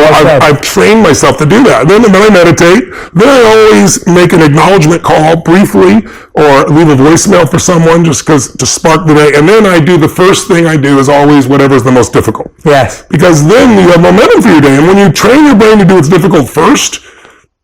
I've trained myself to do that. And then when I meditate, then I always make an acknowledgement call briefly, or leave a voicemail for someone just to spark the day. And then I do the first thing I do is always whatever's the most difficult. Yes. Because then you have momentum for your day. And when you train your brain to do what's difficult first,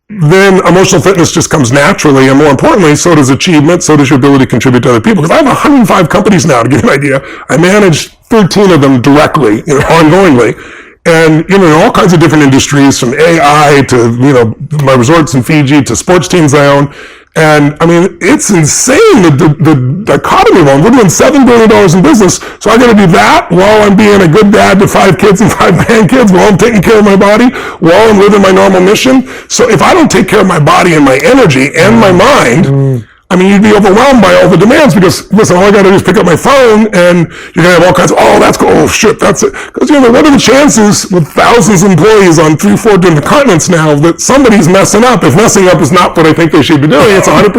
then emotional fitness just comes naturally. And more importantly, so does achievement, so does your ability to contribute to other people. Because I have 105 companies now, to give you an idea. I manage 13 of them directly, you know, ongoingly. And, you know, in all kinds of different industries, from AI to, you know, my resorts in Fiji to sports teams I own. And I mean, it's insane, the dichotomy of them. We're doing $7 billion in business, so I got to do that while I'm being a good dad to 5 kids and 5 grandkids, while I'm taking care of my body, while I'm living my normal mission. So if I don't take care of my body and my energy and my mind, I mean, you'd be overwhelmed by all the demands, because, listen, all I got to do is pick up my phone and you're going to have all kinds of, oh, that's cool, oh, shit, that's it. Because, you know, what are the chances with thousands of employees on 3-4 different continents now that somebody's messing up? If messing up is not what I think they should be doing, it's 100%.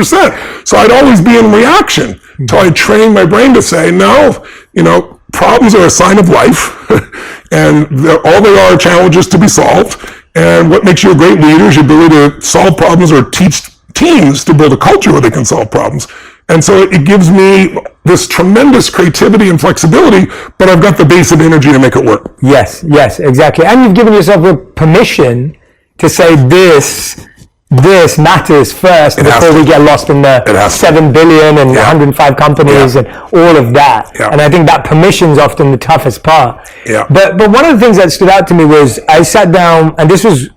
So I'd always be in reaction until I trained my brain to say, no, you know, problems are a sign of life and all they are challenges to be solved. And what makes you a great leader is your ability to solve problems or teach teams to build a culture where they can solve problems. And so it gives me this tremendous creativity and flexibility, but I've got the base of energy to make it work. Yes, exactly. And you've given yourself the permission to say this matters first before we get lost in the 7 billion and 105 companies and all of that. Yeah. And I think that permission is often the toughest part. Yeah. But one of the things that stood out to me was I sat down, and this was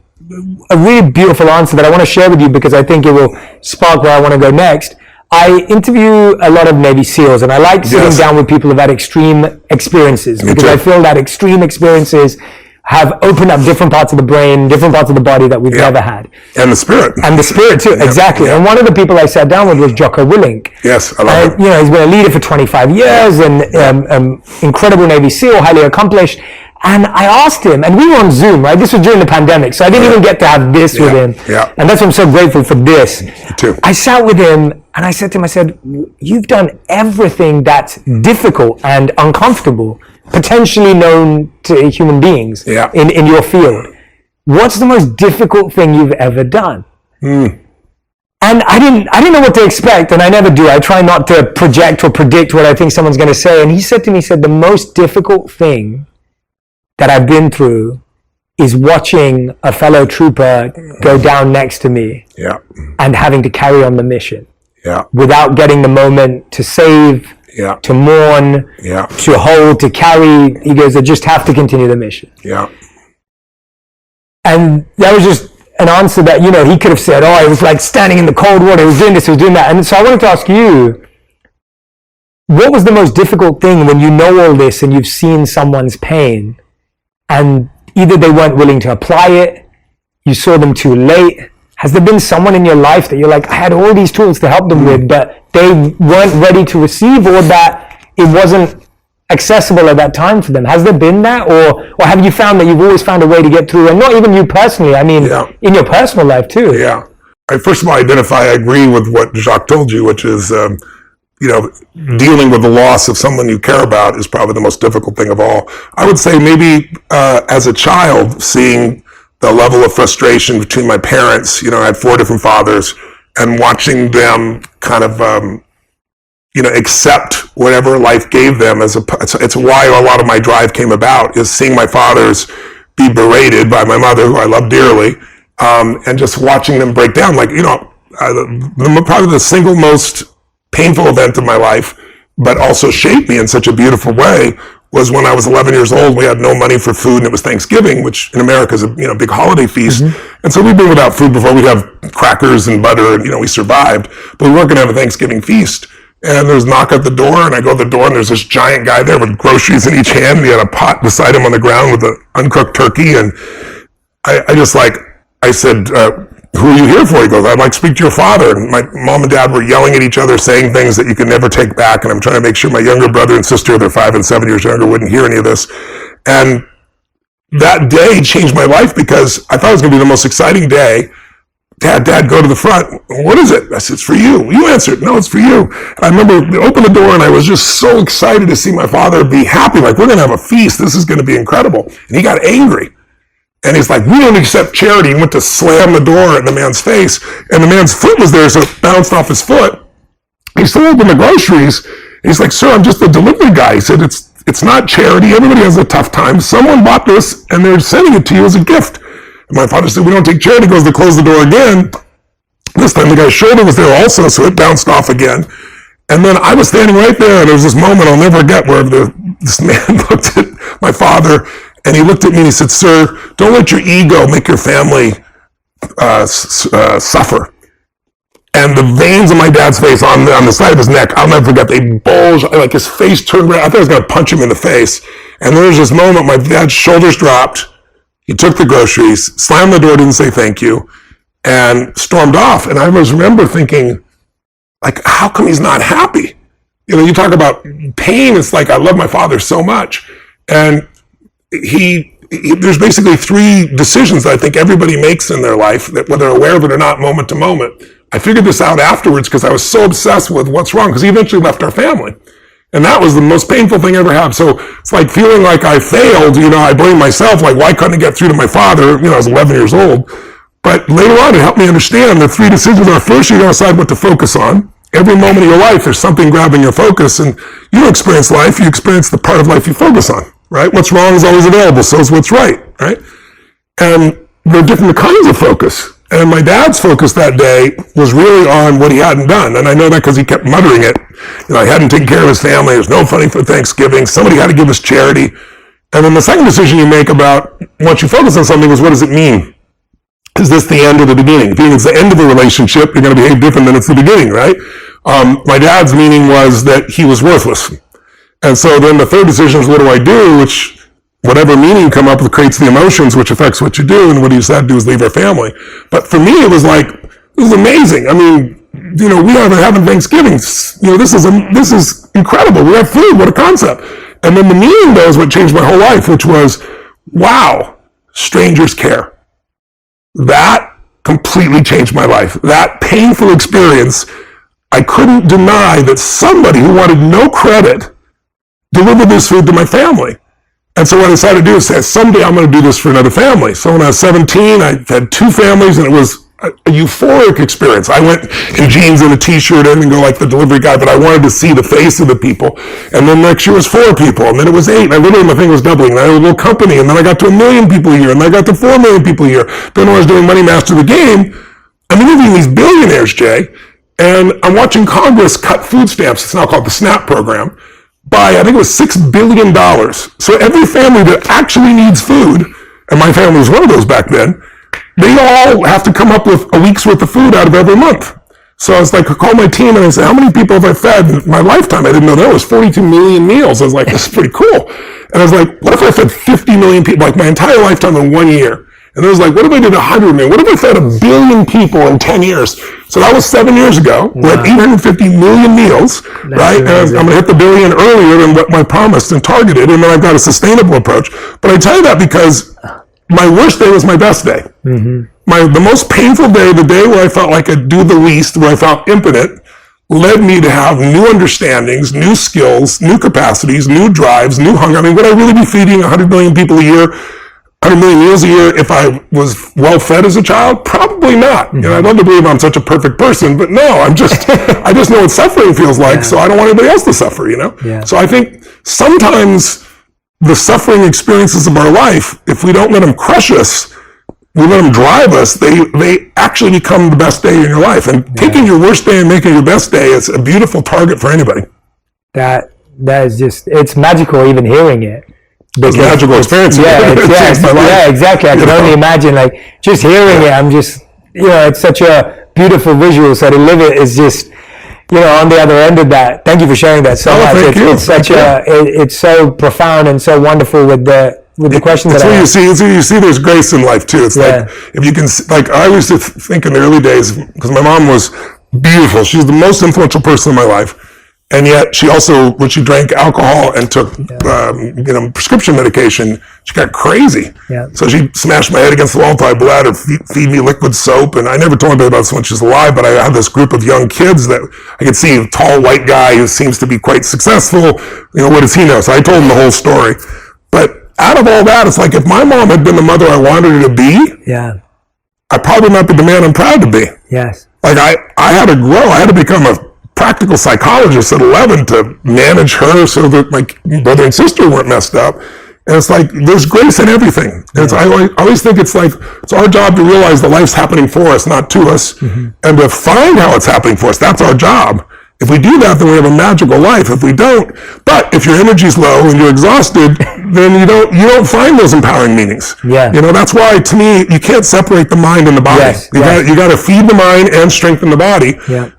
a really beautiful answer that I want to share with you because I think it will spark where I want to go next. I interview a lot of Navy SEALs, and I like sitting down with people who've had extreme experiences, because I feel that extreme experiences have opened up different parts of the brain, different parts of the body that we've never had. And the spirit. And the spirit too, exactly. And one of the people I sat down with was Jocko Willink. Yes, I love it. You know, he's been a leader for 25 years and incredible Navy SEAL, highly accomplished. And I asked him, and we were on Zoom, right? This was during the pandemic, so I didn't even get to have this with him. Yeah. And that's why I'm so grateful for this. Me too. I sat with him, and I said to him, I said, you've done everything that's difficult and uncomfortable, potentially known to human beings in your field. What's the most difficult thing you've ever done? And I didn't know what to expect, and I never do. I try not to project or predict what I think someone's going to say. And he said to me, he said, the most difficult thing that I've been through is watching a fellow trooper go down next to me and having to carry on the mission without getting the moment to save, to mourn, to hold, to carry. He goes, I just have to continue the mission. And that was just an answer that, you know, he could have said, oh, it was like standing in the cold water, he was doing this, he was doing that. And so I wanted to ask you, what was the most difficult thing when you know all this and you've seen someone's pain and either they weren't willing to apply it, you saw them too late? Has there been someone in your life that you're like, I had all these tools to help them with, but they weren't ready to receive, or that it wasn't accessible at that time for them? Has there been that, or have you found that you've always found a way to get through? And not even you personally, I mean, in your personal life too. I first of all I agree with what Jacques told you, which is, you know, dealing with the loss of someone you care about is probably the most difficult thing of all. I would say maybe as a child, seeing the level of frustration between my parents, you know, I had 4 different fathers, and watching them kind of, you know, accept whatever life gave them. It's why a lot of my drive came about, is seeing my fathers be berated by my mother, who I love dearly, and just watching them break down. Like, you know, probably the single most painful event of my life, but also shaped me in such a beautiful way, was when I was 11 years old. We had no money for food, and it was Thanksgiving, which in America is a big holiday feast. And so we'd been without food before. We'd have crackers and butter, and we survived, but we weren't going to have a Thanksgiving feast. And there's a knock at the door, and I go to the door, and there's this giant guy there with groceries in each hand, and he had a pot beside him on the ground with an uncooked turkey. And I said, who are you here for? He goes, I'd like to speak to your father. And my mom and dad were yelling at each other, saying things that you could never take back. And I'm trying to make sure my younger brother and sister, they're 5 and 7 years younger, wouldn't hear any of this. And that day changed my life, because I thought it was going to be the most exciting day. Dad, go to the front. What is it? I said, it's for you. You answered. No, it's for you. And I remember they opened the door, and I was just so excited to see my father be happy. Like, we're going to have a feast. This is going to be incredible. And he got angry. And he's like, we don't accept charity. He went to slam the door in the man's face, and the man's foot was there, so it bounced off his foot. He still opened the groceries. He's like, sir, I'm just a delivery guy. He said, it's not charity. Everybody has a tough time. Someone bought this, and they're sending it to you as a gift. And my father said, we don't take charity. He goes to close the door again. This time the guy's shoulder was there also, so it bounced off again. And then I was standing right there, and there was this moment I'll never forget, where this man looked at my father, and he looked at me and he said, sir, don't let your ego make your family suffer. And the veins on my dad's face, on the side of his neck, I'll never forget, they bulged, like his face turned red. I thought I was going to punch him in the face. And there was this moment, my dad's shoulders dropped. He took the groceries, slammed the door, didn't say thank you, and stormed off. And I always remember thinking, like, how come he's not happy? You talk about pain. It's like, I love my father so much. And there's basically 3 decisions that I think everybody makes in their life, that whether they're aware of it or not, moment to moment. I figured this out afterwards, because I was so obsessed with what's wrong, because he eventually left our family. And that was the most painful thing I ever had. So it's like feeling like I failed, I blame myself, like, why couldn't I get through to my father? I was 11 years old. But later on, it helped me understand the 3 decisions are: first, you got to decide what to focus on. Every moment of your life, there's something grabbing your focus, and you don't experience life, you experience the part of life you focus on, right? What's wrong is always available, so is what's right? And there are different kinds of focus. And my dad's focus that day was really on what he hadn't done. And I know that because he kept muttering it. I hadn't taken care of his family. There's no money for Thanksgiving. Somebody had to give us charity. And then the second decision you make about once you focus on something is, what does it mean? Is this the end or the beginning? If you think it's the end of a relationship, you're going to behave different than it's the beginning, right? My dad's meaning was that he was worthless. And so then the third decision is, what do I do? Which whatever meaning you come up with creates the emotions, which affects what you do. And what he decided to do is leave our family. But for me, it was like, it was amazing. I mean, we are having Thanksgiving. This is incredible. We have food. What a concept. And then the meaning, though, is what changed my whole life, which was, wow, strangers care. That completely changed my life. That painful experience, I couldn't deny that somebody who wanted no credit delivered this food to my family. And so what I decided to do is say, someday I'm going to do this for another family. So when I was 17, I had 2 families, and it was a euphoric experience. I went in jeans and a t-shirt. I didn't go like the delivery guy, but I wanted to see the face of the people. And then next year was 4 people, and then it was 8. And I literally, my thing was doubling. And I had a little company, and then I got to 1 million people a year, and then I got to 4 million people a year. Then when I was doing Money Master the Game, I'm interviewing these billionaires, Jay, and I'm watching Congress cut food stamps. It's now called the SNAP program, by, I think it was $6 billion. So every family that actually needs food, and my family was one of those back then, they all have to come up with a week's worth of food out of every month. So I was like, I called my team and I said, how many people have I fed in my lifetime? I didn't know that was 42 million meals. I was like, this is pretty cool. And I was like, what if I fed 50 million people, like my entire lifetime in 1 year? And I was like, what if I did 100 million? What if I fed 1 billion people in 10 years? So that was 7 years ago. Wow. We're at 850 million meals, right? And I'm going to hit the billion earlier than what I promised and targeted. And then I've got a sustainable approach. But I tell you that because my worst day was my best day. Mm-hmm. The most painful day, the day where I felt like I'd do the least, where I felt impotent, led me to have new understandings, new skills, new capacities, new drives, new hunger. I mean, would I really be feeding 100 million people a year, 100 million meals a year if I was well fed as a child? Probably not. Mm-hmm. I'd love to believe I'm such a perfect person, but no, I just know what suffering feels like, so I don't want anybody else to suffer, Yeah. So I think sometimes the suffering experiences of our life, if we don't let them crush us, we let them drive us, they actually become the best day in your life. And taking your worst day and making your best day is a beautiful target for anybody. That is just, it's magical even hearing it. It's a magical experience. Yeah, exactly. I can only imagine, like, just hearing it, I'm just, it's such a beautiful visual. So to live it is just, on the other end of that. Thank you for sharing that so much. It's such it's so profound and so wonderful with the questions that I ask. You see there's grace in life too. It's like, if you can, like, I used to think in the early days, because my mom was beautiful. She's the most influential person in my life. And yet she also, when she drank alcohol and took, prescription medication, she got crazy. Yeah. So she smashed my head against the wall until I bled, or feed me liquid soap. And I never told anybody about this when she's alive, but I had this group of young kids that I could see, a tall white guy who seems to be quite successful. What does he know? So I told him the whole story. But out of all that, it's like, if my mom had been the mother I wanted her to be, I'd probably not be the man I'm proud to be. Yes. Like, I had to grow. I had to become a practical psychologist at 11 to manage her so that my brother and sister weren't messed up. And it's like, there's grace in everything. And I always think it's like, it's our job to realize that life's happening for us, not to us, and to find how it's happening for us. That's our job. If we do that, then we have a magical life. If we don't, but if your energy's low and you're exhausted, then you don't find those empowering meanings. Yeah. That's why, to me, you can't separate the mind and the body. Yes. You got to feed the mind and strengthen the body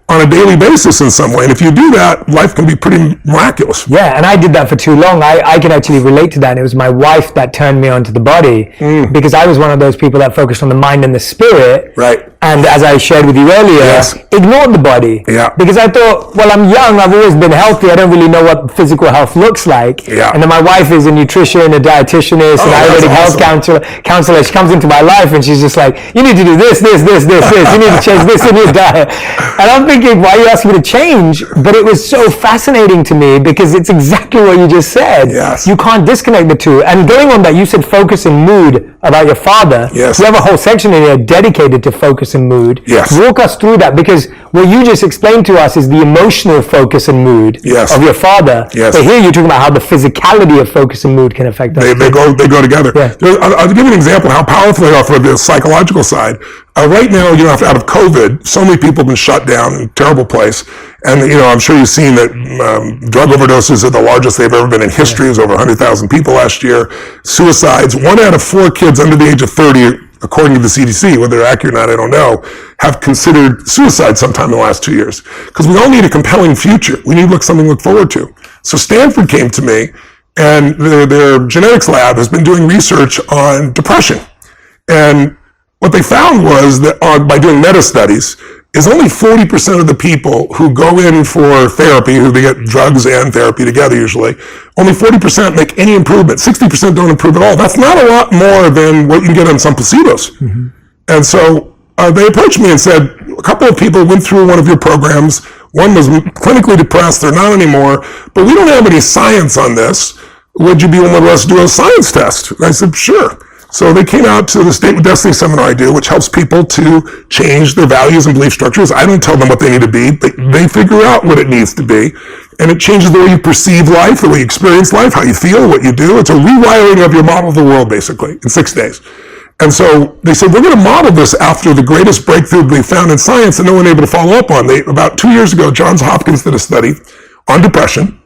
on a daily basis in some way. And if you do that, life can be pretty miraculous. Yeah, and I did that for too long. I can actually relate to that. And it was my wife that turned me onto the body, because I was one of those people that focused on the mind and the spirit. Right. And as I shared with you earlier, ignored the body. Yeah. Because I thought, well, I'm young, I've always been healthy, I don't really know what physical health looks like. Yeah. And then my wife is a nutrition, a dietitianist, an Ayurvedic health counselor. She comes into my life and she's just like, you need to do this. You need to change this in your diet. And I'm thinking, why are you asking me to change? But it was so fascinating to me because it's exactly what you just said. Yes. You can't disconnect the two. And going on that, you said focus and mood about your father. Yes. You have a whole section in here dedicated to focus and mood. Yes. Walk us through that, because what you just explained to us is the emotional focus and mood of your father. Yes. But here you're talking about how the physicality of focus and mood can affect us. They go together. Yeah. I'll give you an example of how powerful they are for the psychological side. Right now, out of COVID, so many people have been shut down in a terrible place. And, I'm sure you've seen that drug overdoses are the largest they've ever been in history. It was over 100,000 people last year. Suicides, 1 out of 4 kids under the age of 30, according to the CDC, whether they're accurate or not, I don't know, have considered suicide sometime in the last 2 years. Because we all need a compelling future. We need something to look forward to. So Stanford came to me, And their genetics lab has been doing research on depression. And what they found was that by doing meta-studies, is only 40% of the people who go in for therapy, who they get drugs and therapy together usually, only 40% make any improvement. 60% don't improve at all. That's not a lot more than what you can get on some placebos. Mm-hmm. And so they approached me and said, a couple of people went through one of your programs. One was clinically depressed, they're not anymore, but we don't have any science on this. Would you be willing to let us do a science test? And I said, sure. So they came out to the State with Destiny seminar I do, which helps people to change their values and belief structures. I don't tell them what they need to be, but they figure out what it needs to be. And it changes the way you perceive life, the way you experience life, how you feel, what you do. It's a rewiring of your model of the world, basically, in 6 days. And so they said, we're going to model this after the greatest breakthrough they found in science and no one able to follow up on. About 2 years ago, Johns Hopkins did a study on depression.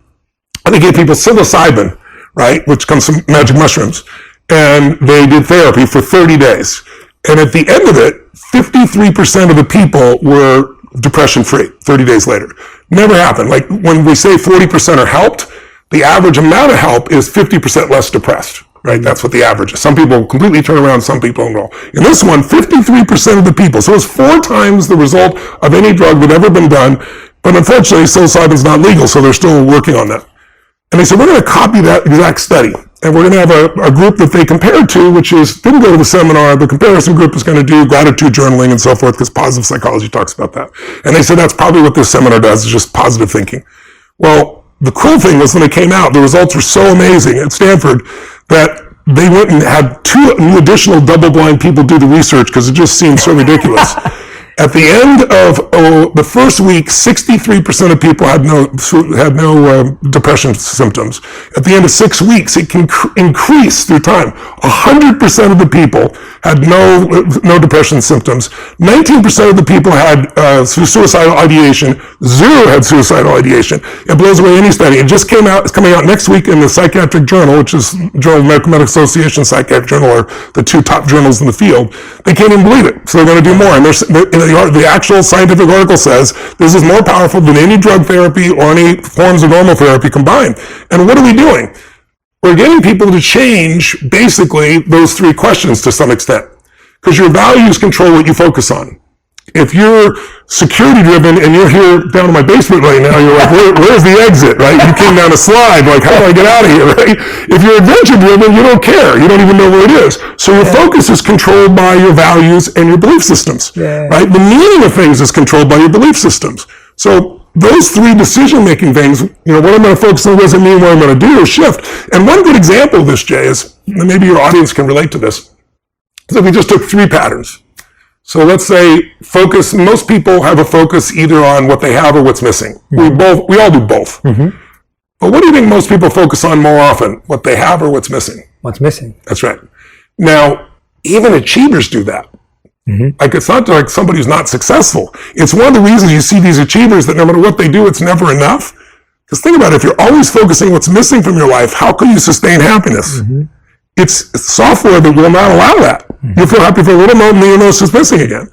And they gave people psilocybin, right, which comes from magic mushrooms. And they did therapy for 30 days. And at the end of it, 53% of the people were depression-free 30 days later. Never happened. Like when we say 40% are helped, the average amount of help is 50% less depressed, right? That's what the average is. Some people completely turn around, some people don't. In this one, 53% of the people. So it's 4 times the result of any drug that ever been done. But unfortunately, psilocybin's not legal, so they're still working on that. And they said, we're going to copy that exact study. And we're going to have a group that they compared to, which didn't go to the seminar. The comparison group is going to do gratitude journaling and so forth, because positive psychology talks about that. And they said that's probably what this seminar does, is just positive thinking. Well, the cool thing was when it came out, the results were so amazing at Stanford that they went and had 2 additional double-blind people do the research because it just seemed so ridiculous. At the end of the first week, 63% of people had no depression symptoms. At the end of 6 weeks, it can increase through time. 100% of the people had no depression symptoms. 19% of the people had suicidal ideation. 0 had suicidal ideation. It blows away any study. It just came out. It's coming out next week in the Psychiatric Journal, which is Journal of American Medical Association, Psychiatric Journal are the 2 top journals in the field. They can't even believe it, so they're going to do more. And the actual scientific article says this is more powerful than any drug therapy or any forms of normal therapy combined. And what are we doing? We're getting people to change basically those 3 questions to some extent, because your values control what you focus on. If you're security driven and you're here down in my basement right now, you're like, where's the exit, right? You came down a slide, like, how do I get out of here, right? If you're adventure driven, you don't care. You don't even know where it is. So your focus is controlled by your values and your belief systems, right? The meaning of things is controlled by your belief systems. So those 3 decision-making things, what I'm going to focus on doesn't mean what I'm going to do or shift. And one good example of this, Jay, is, and maybe your audience can relate to this, is that we just took 3 patterns. So let's say focus, most people have a focus either on what they have or what's missing. Mm-hmm. We all do both. Mm-hmm. But what do you think most people focus on more often? What they have or what's missing? What's missing. That's right. Now, even achievers do that. Mm-hmm. Like, it's not like somebody who's not successful. It's one of the reasons you see these achievers that no matter what they do, it's never enough. Because think about it, if you're always focusing what's missing from your life, how can you sustain happiness? Mm-hmm. It's software that will not allow that. Mm-hmm. You feel happy for a little moment, and then you notice it's missing again.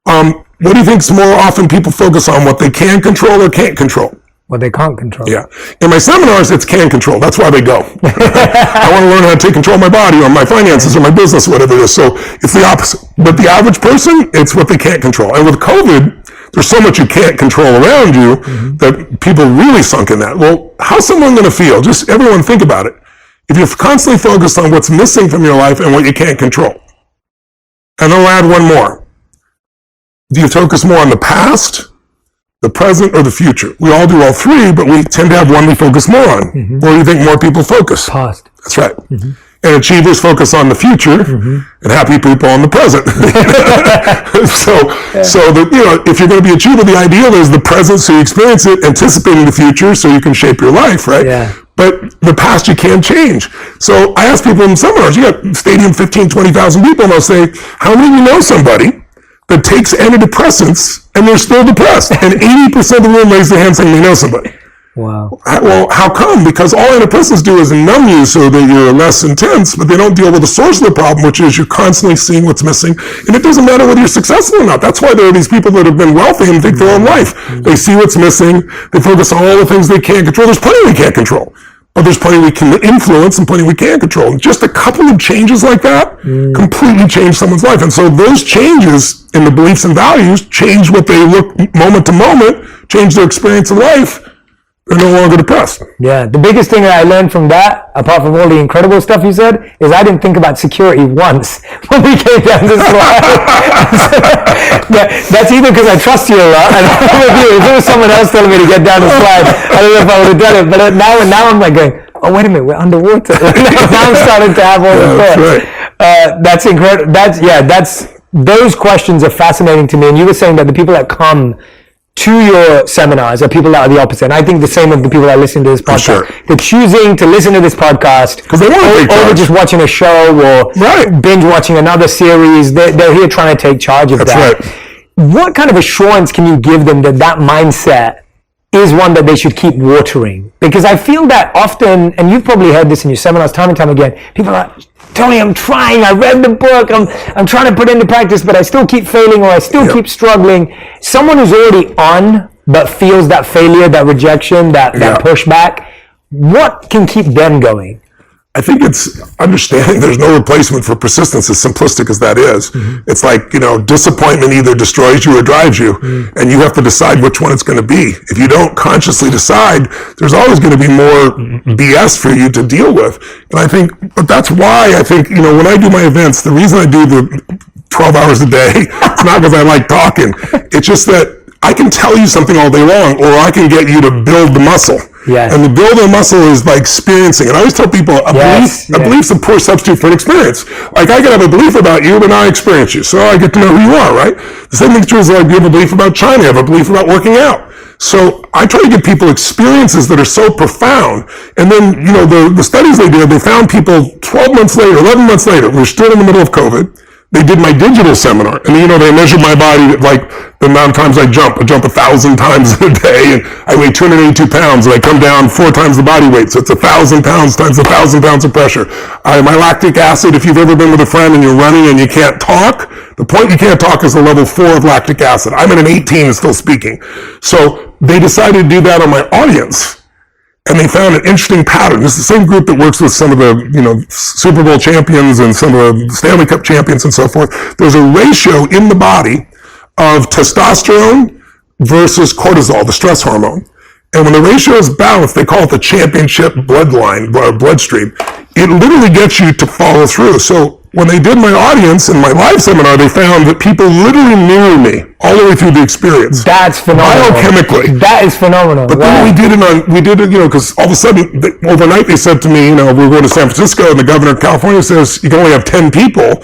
What do you think more often people focus on, what they can control or can't control? What they can't control. Yeah. In my seminars, it's can control. That's why they go. I want to learn how to take control of my body or my finances or my business, whatever it is. So it's the opposite. But the average person, it's what they can't control. And with COVID, there's so much you can't control around you that people really sunk in that. Well, how's someone going to feel? Just everyone think about it. If you're constantly focused on what's missing from your life and what you can't control. And then I'll add one more. Do you focus more on the past, the present, or the future? We all do all 3, but we tend to have one we focus more on. Mm-hmm. Where do you think more people focus? Past. That's right. Mm-hmm. And achievers focus on the future, and happy people on the present. If you're going to be an achiever, the ideal is the present, so you experience it, anticipating the future, so you can shape your life, right? Yeah. But the past you can't change. So I ask people in seminars, you got stadium 15, 20,000 people, and I'll say, how many of you know somebody that takes antidepressants and they're still depressed? And 80% of the room raise their hand saying they know somebody. Wow. Well, how come? Because all antidepressants do is numb you so that you're less intense, but they don't deal with the source of the problem, which is you're constantly seeing what's missing. And it doesn't matter whether you're successful or not. That's why there are these people that have been wealthy and think their own life. They see what's missing. They focus on all the things they can't control. There's plenty they can't control. but there's plenty we can influence and plenty we can't control. And just a couple of changes like that completely change someone's life. And so those changes in the beliefs and values change what they look moment to moment, change their experience of life. They're no longer depressed. Yeah, the biggest thing that I learned from that, apart from all the incredible stuff you said, is I didn't think about security once when we came down this slide. That's either because I trust you a lot, and I'm with you. If it was someone else telling me to get down the slide, I don't know if I would have done it. But now I'm like going, oh, wait a minute, we're underwater. Now I'm starting to have all the thoughts. Right. That's incredible. Those questions are fascinating to me. And you were saying that the people that come to your seminars are people that are the opposite. And I think the same of the people that listen to this podcast. Sure. They're choosing to listen to this podcast because they want to take charge. Over just watching a show or binge watching another series. They're here trying to take charge of that. That's right. What kind of assurance can you give them that that mindset is one that they should keep watering? Because I feel that often, and you've probably heard this in your seminars time and time again, people are like, Tony, I'm trying, I read the book, I'm trying to put it into practice, but I still keep failing or I still keep struggling. Someone who's already on, but feels that failure, that rejection, that pushback, what can keep them going? I think it's understanding there's no replacement for persistence, as simplistic as that is. Mm-hmm. It's like, disappointment either destroys you or drives you, and you have to decide which one it's going to be. If you don't consciously decide, there's always going to be more BS for you to deal with. And but that's why I think, when I do my events, the reason I do the 12 hours a day, it's not because I like talking. It's just that I can tell you something all day long, or I can get you to build the muscle. Yes. And the build of muscle is by experiencing. And I always tell people, a belief's a poor substitute for an experience. Like, I can have a belief about you, but not experience you. So I get to know who you are, right? The same thing true is like you have a belief about China, you have a belief about working out. So I try to give people experiences that are so profound. And then, the studies they did, they found people 12 months later, 11 months later, we're still in the middle of COVID. They did my digital seminar, and they measured my body, like the amount of times I jump 1,000 times a day, and I weigh 282 pounds, and I come down 4 times the body weight, so it's 1,000 pounds times 1,000 pounds of pressure. My lactic acid, if you've ever been with a friend and you're running and you can't talk, the point you can't talk is a level 4 of lactic acid. I'm at an 18 and still speaking. So they decided to do that on my audience. And they found an interesting pattern. This is the same group that works with some of the, Super Bowl champions and some of the Stanley Cup champions and so forth. There's a ratio in the body of testosterone versus cortisol, the stress hormone. And when the ratio is balanced, they call it the championship bloodstream. It literally gets you to follow through. So when they did my audience in my live seminar, they found that people literally mirror me all the way through the experience. That's phenomenal. Biochemically. That is phenomenal. But then we did it, because all of a sudden, overnight they said to me, we're going to San Francisco, and the governor of California says, you can only have 10 people,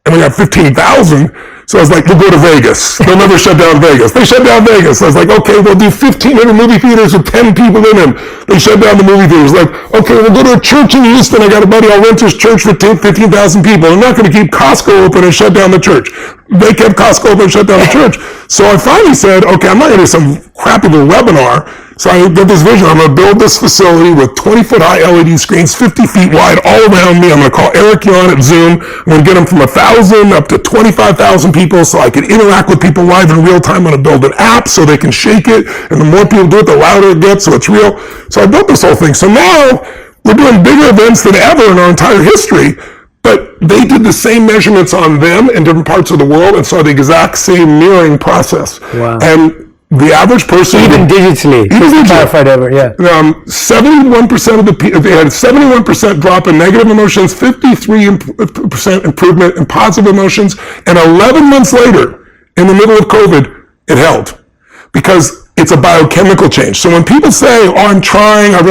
and we have 15,000. So I was like, we'll go to Vegas. They'll never shut down Vegas. They shut down Vegas. I was like, okay, we'll do 1,500 movie theaters with 10 people in them. They shut down the movie theaters. Like, okay, we'll go to a church in Houston. I got a buddy, I'll rent his church for 15,000 people. I'm not going to keep Costco open and shut down the church. They kept Costco open and shut down the church. So I finally said, okay, I'm not going to do some crappy little webinar. So I did this vision. I'm going to build this facility with 20-foot high LED screens, 50 feet wide, all around me. I'm going to call Eric Yuan at Zoom. I'm going to get them from 1,000 up to 25,000 people so I can interact with people live in real time. I'm going to build an app so they can shake it. And the more people do it, the louder it gets, so it's real. So I built this whole thing. So now we're doing bigger events than ever in our entire history. But they did the same measurements on them in different parts of the world and saw the exact same mirroring process. Wow. And the average person, even digitally, 71% of the people, they had 71% drop in negative emotions, 53% improvement in positive emotions, and 11 months later, in the middle of COVID, it held because it's a biochemical change. So when people say, "Oh, I'm trying," I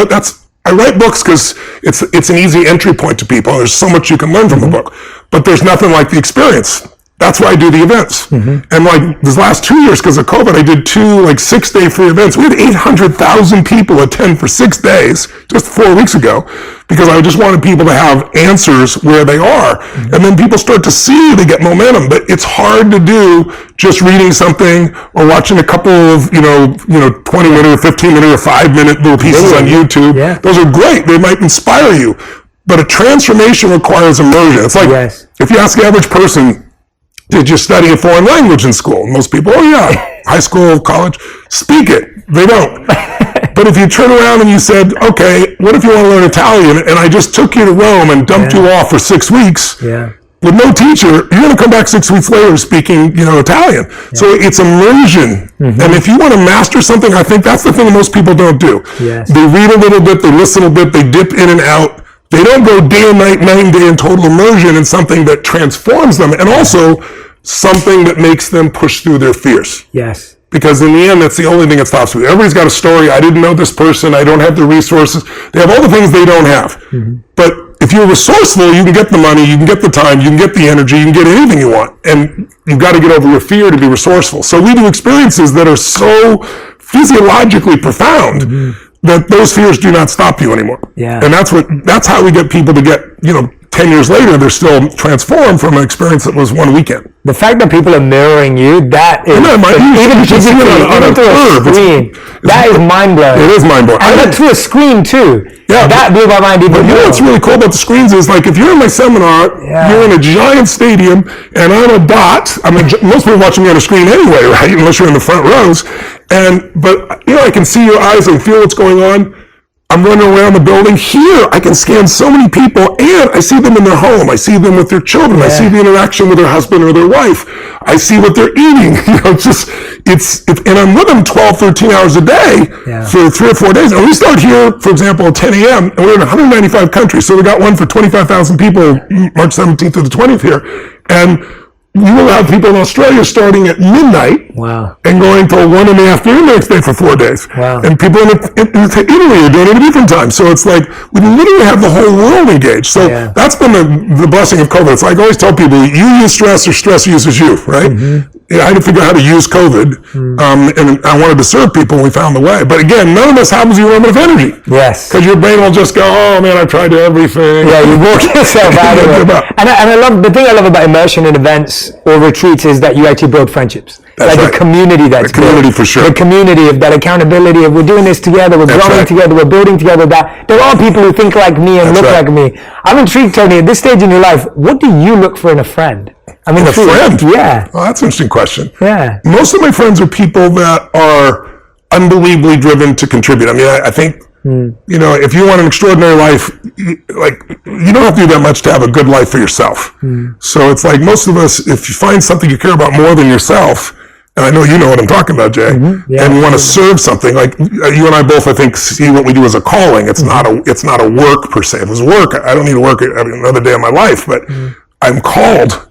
write books because it's an easy entry point to people. There's so much you can learn from a book, but there's nothing like the experience. That's why I do the events. And like these last 2 years, because of COVID, I did 2 6-day free events. We had 800,000 people attend for 6 days just 4 weeks ago, because I just wanted people to have answers where they are. And then people start to see, they get momentum. But it's hard to do just reading something or watching a couple of 20-minute or 15-minute or 5-minute little pieces on YouTube. Yeah. Those are great. They might inspire you. But a transformation requires immersion. It's like if you ask the average person, did you study a foreign language in school? Most people, high school, college, speak it. They don't. But if you turn around and you said, okay, what if you want to learn Italian? And I just took you to Rome and dumped you off for 6 weeks. Yeah. With no teacher, you're going to come back 6 weeks later speaking, Italian. Yeah. So it's immersion. Mm-hmm. And if you want to master something, I think that's the thing that most people don't do. Yes. They read a little bit, they listen a little bit, they dip in and out. They don't go day and night and day in total immersion in something that transforms them, and also something that makes them push through their fears. Yes. Because in the end, that's the only thing that stops you. Everybody's got a story. I didn't know this person. I don't have the resources. They have all the things they don't have. Mm-hmm. But if you're resourceful, you can get the money, you can get the time, you can get the energy, you can get anything you want. And you've got to get over your fear to be resourceful. So we do experiences that are so physiologically profound that those fears do not stop you anymore. Yeah. And that's how we get people to get, 10 years later, they're still transformed from an experience that was one weekend. The fact that people are mirroring you, that is, even through a screen, that is mind-blowing. It is mind-blowing. And through a screen, too. Yeah, that blew my mind even more. What's really cool about the screens is, like, if you're in my seminar, you're in a giant stadium, and I'm a dot. Most people watching me on a screen anyway, right? Unless you're in the front rows. But I can see your eyes and feel what's going on. I'm running around the building. Here, I can scan so many people, and I see them in their home. I see them with their children. I see the interaction with their husband or their wife. I see what they're eating. And I'm with them 12, 13 hours a day for 3 or 4 days. And we start here, for example, at 10 a.m., and we're in 195 countries. So we got one for 25,000 people, March 17th through the 20th here. And you will have people in Australia starting at midnight and going till 1 in the afternoon the next day for 4 days. Wow. And people in Italy are doing it at a different time. So it's like we literally have the whole world engaged. So that's been the blessing of COVID. It's like I always tell people, you use stress or stress uses you, right? Mm-hmm. I had to figure out how to use COVID, and I wanted to serve people, and we found the way. But again, none of this happens when you run out of energy. Yes. Because your brain will just go, oh man, I tried everything. Yeah, you work yourself out of it. And I love, the thing I love about immersion in events or retreats is that you actually build friendships. That's like right. a community that's the community built. For sure. The community of that accountability of we're doing this together, we're growing together, we're building together. That there are people who think like me and look like me. I'm intrigued, Tony, at this stage in your life, what do you look for in a friend? I mean, a friend? Yeah. Well, that's an interesting question. Yeah. Most of my friends are people that are unbelievably driven to contribute. I mean, I think, if you want an extraordinary life, you don't have to do that much to have a good life for yourself. So it's like most of us, if you find something you care about more than yourself, and I know you know what I'm talking about, Jay, and you want to serve something, like you and I both, I think, see what we do as a calling. It's not a work per se. If it was work, I don't need to work another day of my life, but I'm called,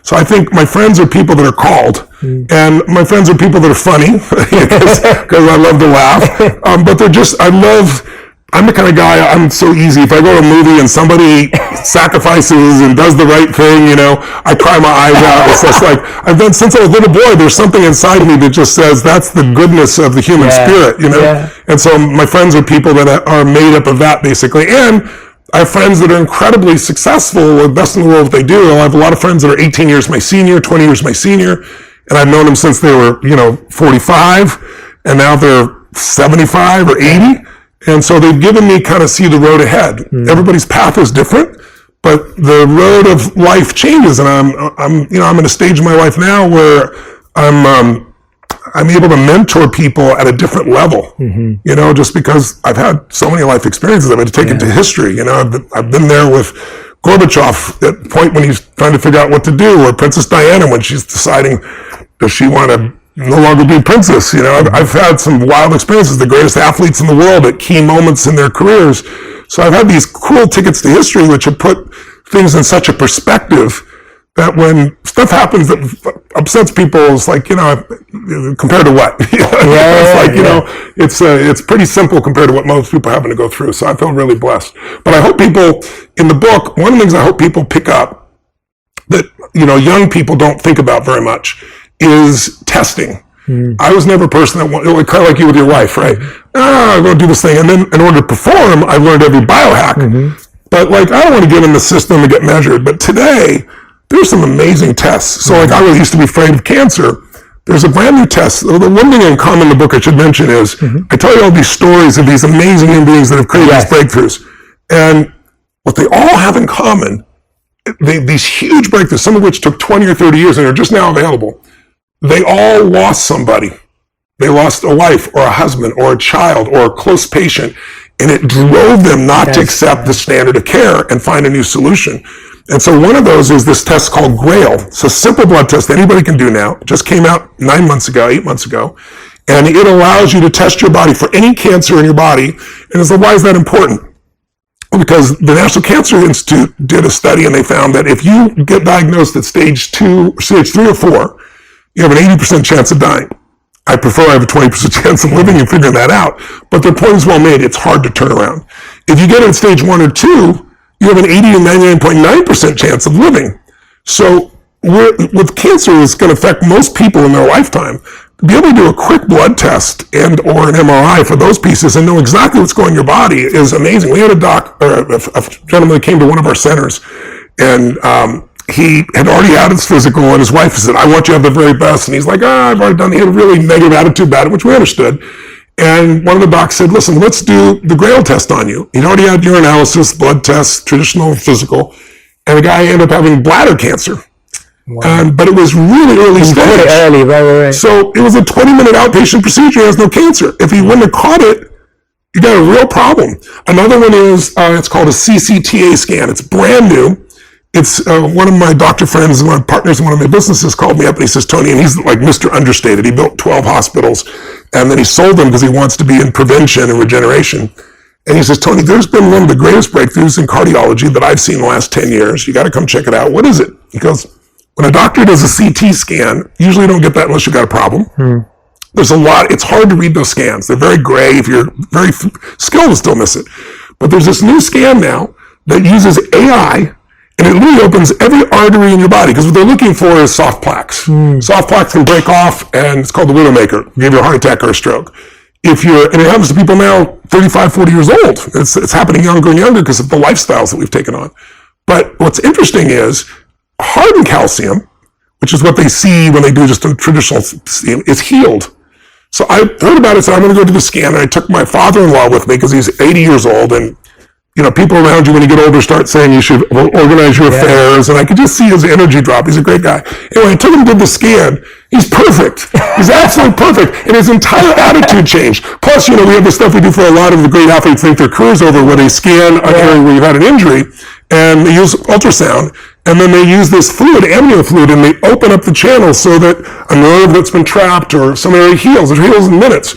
So I think my friends are people that are called, and my friends are people that are funny because I love to laugh. But I'm the kind of guy, I'm so easy. If I go to a movie and somebody sacrifices and does the right thing, I cry my eyes out. It's just like, I've done since I was a little boy, there's something inside of me that just says that's the goodness of the human spirit, And so my friends are people that are made up of that, basically. And I have friends that are incredibly successful, the best in the world what they do. I have a lot of friends that are 18 years my senior, 20 years my senior, and I've known them since they were, 45, and now they're 75 or 80. And so they've given me kind of see the road ahead. Everybody's path is different, but the road of life changes. And I'm in a stage in my life now where I'm able to mentor people at a different level, just because I've had so many life experiences. I've had to take it to history. I've been there with Gorbachev at the point when he's trying to figure out what to do, or Princess Diana when she's deciding, does she want to no longer be princess? I've had some wild experiences, the greatest athletes in the world at key moments in their careers. So I've had these cool tickets to history, which have put things in such a perspective that when stuff happens that upsets people, it's like, compared to what? It's pretty simple compared to what most people are having to go through. So I feel really blessed. But I hope people, in the book, one of the things I hope people pick up that, young people don't think about very much is testing. I was never a person that kind of like you with your wife, right? I'm going to do this thing. And then in order to perform, I've learned every biohack. But I don't want to get in the system to get measured. But today, there's some amazing tests. So I really used to be afraid of cancer. There's a brand new test. The one thing in common in the book I should mention is I tell you all these stories of these amazing human beings that have created these breakthroughs. And what they all have in common, these huge breakthroughs, some of which took 20 or 30 years and are just now available, they all lost somebody They lost a wife or a husband or a child or a close patient, and it drove them not to accept the standard of care and find a new solution. And so one of those is this test called GRAIL. It's a simple blood test anybody can do now. It just came out 8 months ago. And it allows you to test your body for any cancer in your body. And so why is that important? Because the National Cancer Institute did a study, and they found that if you get diagnosed at stage 3 or 4, you have an 80% chance of dying. I prefer I have a 20% chance of living and figuring that out. But their point is well made. It's hard to turn around. If you get it at stage 1 or 2, you have an 80 to 99.9% chance of living. So with cancer, it's going to affect most people in their lifetime. To be able to do a quick blood test and or an MRI for those pieces and know exactly what's going in your body is amazing. We had a gentleman that came to one of our centers, and he had already had his physical, and his wife said, "I want you to have the very best." And he's like, "I've already done." He had a really negative attitude about it, which we understood. And one of the docs said, "Listen, let's do the GRAIL test on you." He'd already had urinalysis, blood tests, traditional physical, and the guy ended up having bladder cancer. Wow. But it was really early stage. Early, right. So it was a 20-minute outpatient procedure. He has no cancer. If he wouldn't have caught it, you got a real problem. Another one is, it's called a CCTA scan. It's brand new. It's one of my doctor friends, one of my partners in one of my businesses called me up and he says, "Tony," and he's like Mr. Understated. He built 12 hospitals and then he sold them because he wants to be in prevention and regeneration. And he says, "Tony, there's been one of the greatest breakthroughs in cardiology that I've seen in the last 10 years. You got to come check it out." "What is it?" He goes, "When a doctor does a CT scan, usually you don't get that unless you've got a problem. There's a lot, it's hard to read those scans. They're very gray. If you're very skilled, you'll still miss it. But there's this new scan now that uses AI, and it literally opens every artery in your body, because what they're looking for is soft plaques. Soft plaques can break off, and it's called the widowmaker, give you a heart attack or a stroke. And it happens to people now 35, 40 years old. It's happening younger and younger because of the lifestyles that we've taken on. But what's interesting is, hardened calcium, which is what they see when they do just a traditional scan, is healed. So I heard about it, so I'm going to go to the scan, and I took my father-in-law with me because he's 80 years old, and people around you when you get older start saying you should organize your affairs, and I could just see his energy drop. He's a great guy. Anyway, I took him to the scan. He's perfect. He's absolutely perfect. And his entire attitude changed. Plus, we have the stuff we do for a lot of the great athletes think their careers over, where they scan an area where you've had an injury, and they use ultrasound, and then they use this fluid, amnio fluid, and they open up the channel so that a nerve that's been trapped or some area heals. It heals in minutes.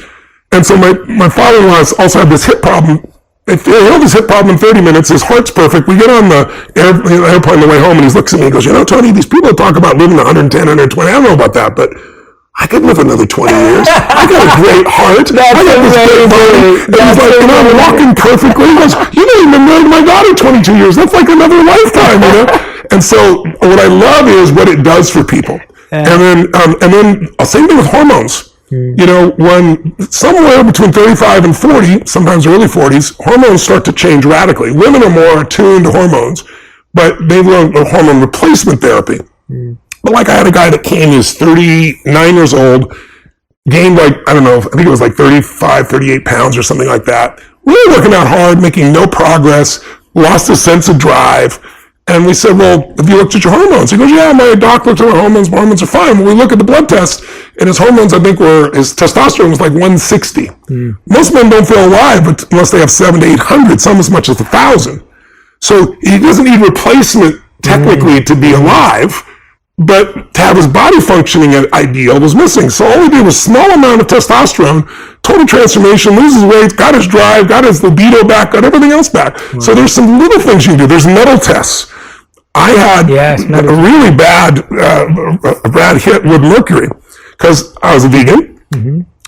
And so my father-in-law also had this hip problem. He healed his hip problem in 30 minutes. His heart's perfect. We get on the airplane on the way home, and he looks at me and goes, "Tony, these people talk about living 110, 120. I don't know about that, but I could live another 20 years. I got a great heart. I got this great body." And he's like, "I'm walking perfectly." He goes, "You know, you've been married to my daughter 22 years. That's like another lifetime, And so what I love is what it does for people. And then same thing with hormones. When somewhere between 35 and 40, sometimes early 40s, hormones start to change radically. Women are more attuned to hormones, but they learn hormone replacement therapy. But like I had a guy that came, he was 39 years old, gained I think it was 35, 38 pounds or something like that. Really working out hard, making no progress, lost his sense of drive. And we said, "Well, have you looked at your hormones?" He goes, "Yeah, my doc looked at my hormones. My hormones are fine." When we look at the blood test, and his hormones, his testosterone was 160. Most men don't feel alive unless they have 700 to 800, some as much as 1,000. So he doesn't need replacement technically to be alive, but to have his body functioning at ideal was missing. So all he did was small amount of testosterone, total transformation, loses weight, got his drive, got his libido back, got everything else back. So there's some little things you can do. There's metal tests. I had a really bad hit with mercury because I was a vegan.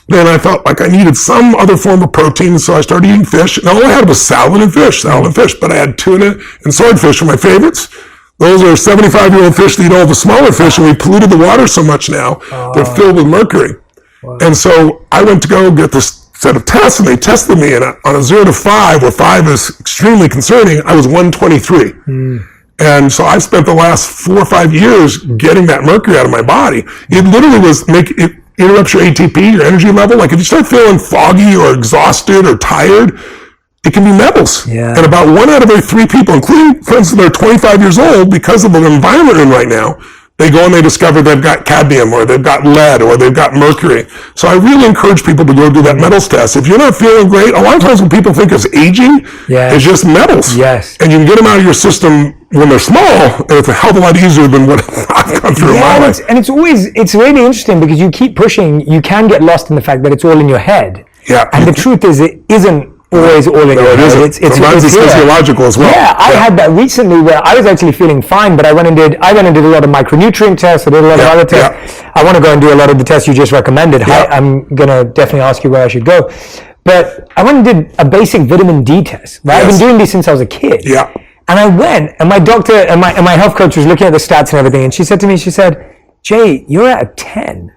Then I felt like I needed some other form of protein, so I started eating fish. And all I had was salad and fish. But I had tuna and swordfish were my favorites. Those are 75-year-old fish that eat all the smaller fish, and we polluted the water so much now, they're filled with mercury. And so I went to go get this set of tests, and they tested me, and on a 0 to 5, where 5 is extremely concerning, I was 123. And so I've spent the last 4 or 5 years getting that mercury out of my body. It literally it interrupts your ATP, your energy level. Like if you start feeling foggy or exhausted or tired, it can be metals. And about 1 out of every 3 people, including friends that are 25 years old, because of the environment we're in right now, they go and they discover they've got cadmium or they've got lead or they've got mercury. So I really encourage people to go do that metals test. If you're not feeling great, a lot of times what people think is aging is just metals. Yes. And you can get them out of your system when they're small, and it's a hell of a lot easier than what I've gone through in my life. And it's really interesting because you keep pushing, you can get lost in the fact that it's all in your head. Yeah. And the truth is, it isn't always all in your head. It's sometimes it's physiological as well. Yeah, I had that recently where I was actually feeling fine, but I went and did a lot of micronutrient tests, I did a lot of other tests. I want to go and do a lot of the tests you just recommended. I'm going to definitely ask you where I should go. But I went and did a basic vitamin D test, right? I've been doing these since I was a kid. Yeah. And I went, and my doctor and my health coach was looking at the stats and everything, and she said to me, Jay, you're at a 10.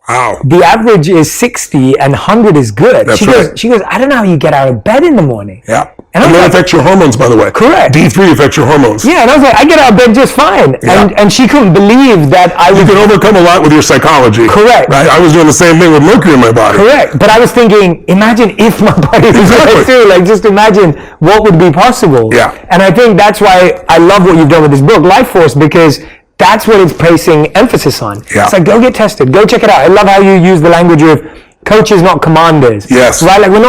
Wow. The average is 60 and 100 is good. That's She goes, I don't know how you get out of bed in the morning. Yeah. And that affects your hormones, by the way. Correct. D3 affects your hormones. Yeah, and I was like, I get out of bed just fine. Yeah. And she couldn't believe that I was... You can overcome a lot with your psychology. Correct. Right? I was doing the same thing with mercury in my body. Correct. But I was thinking, imagine if my body was like too. Like, just imagine what would be possible. Yeah. And I think that's why I love what you've done with this book, Life Force, because that's what it's placing emphasis on. Yeah. It's like, go get tested. Go check it out. I love how you use the language of coaches, not commanders. Yes. Right? Like, you're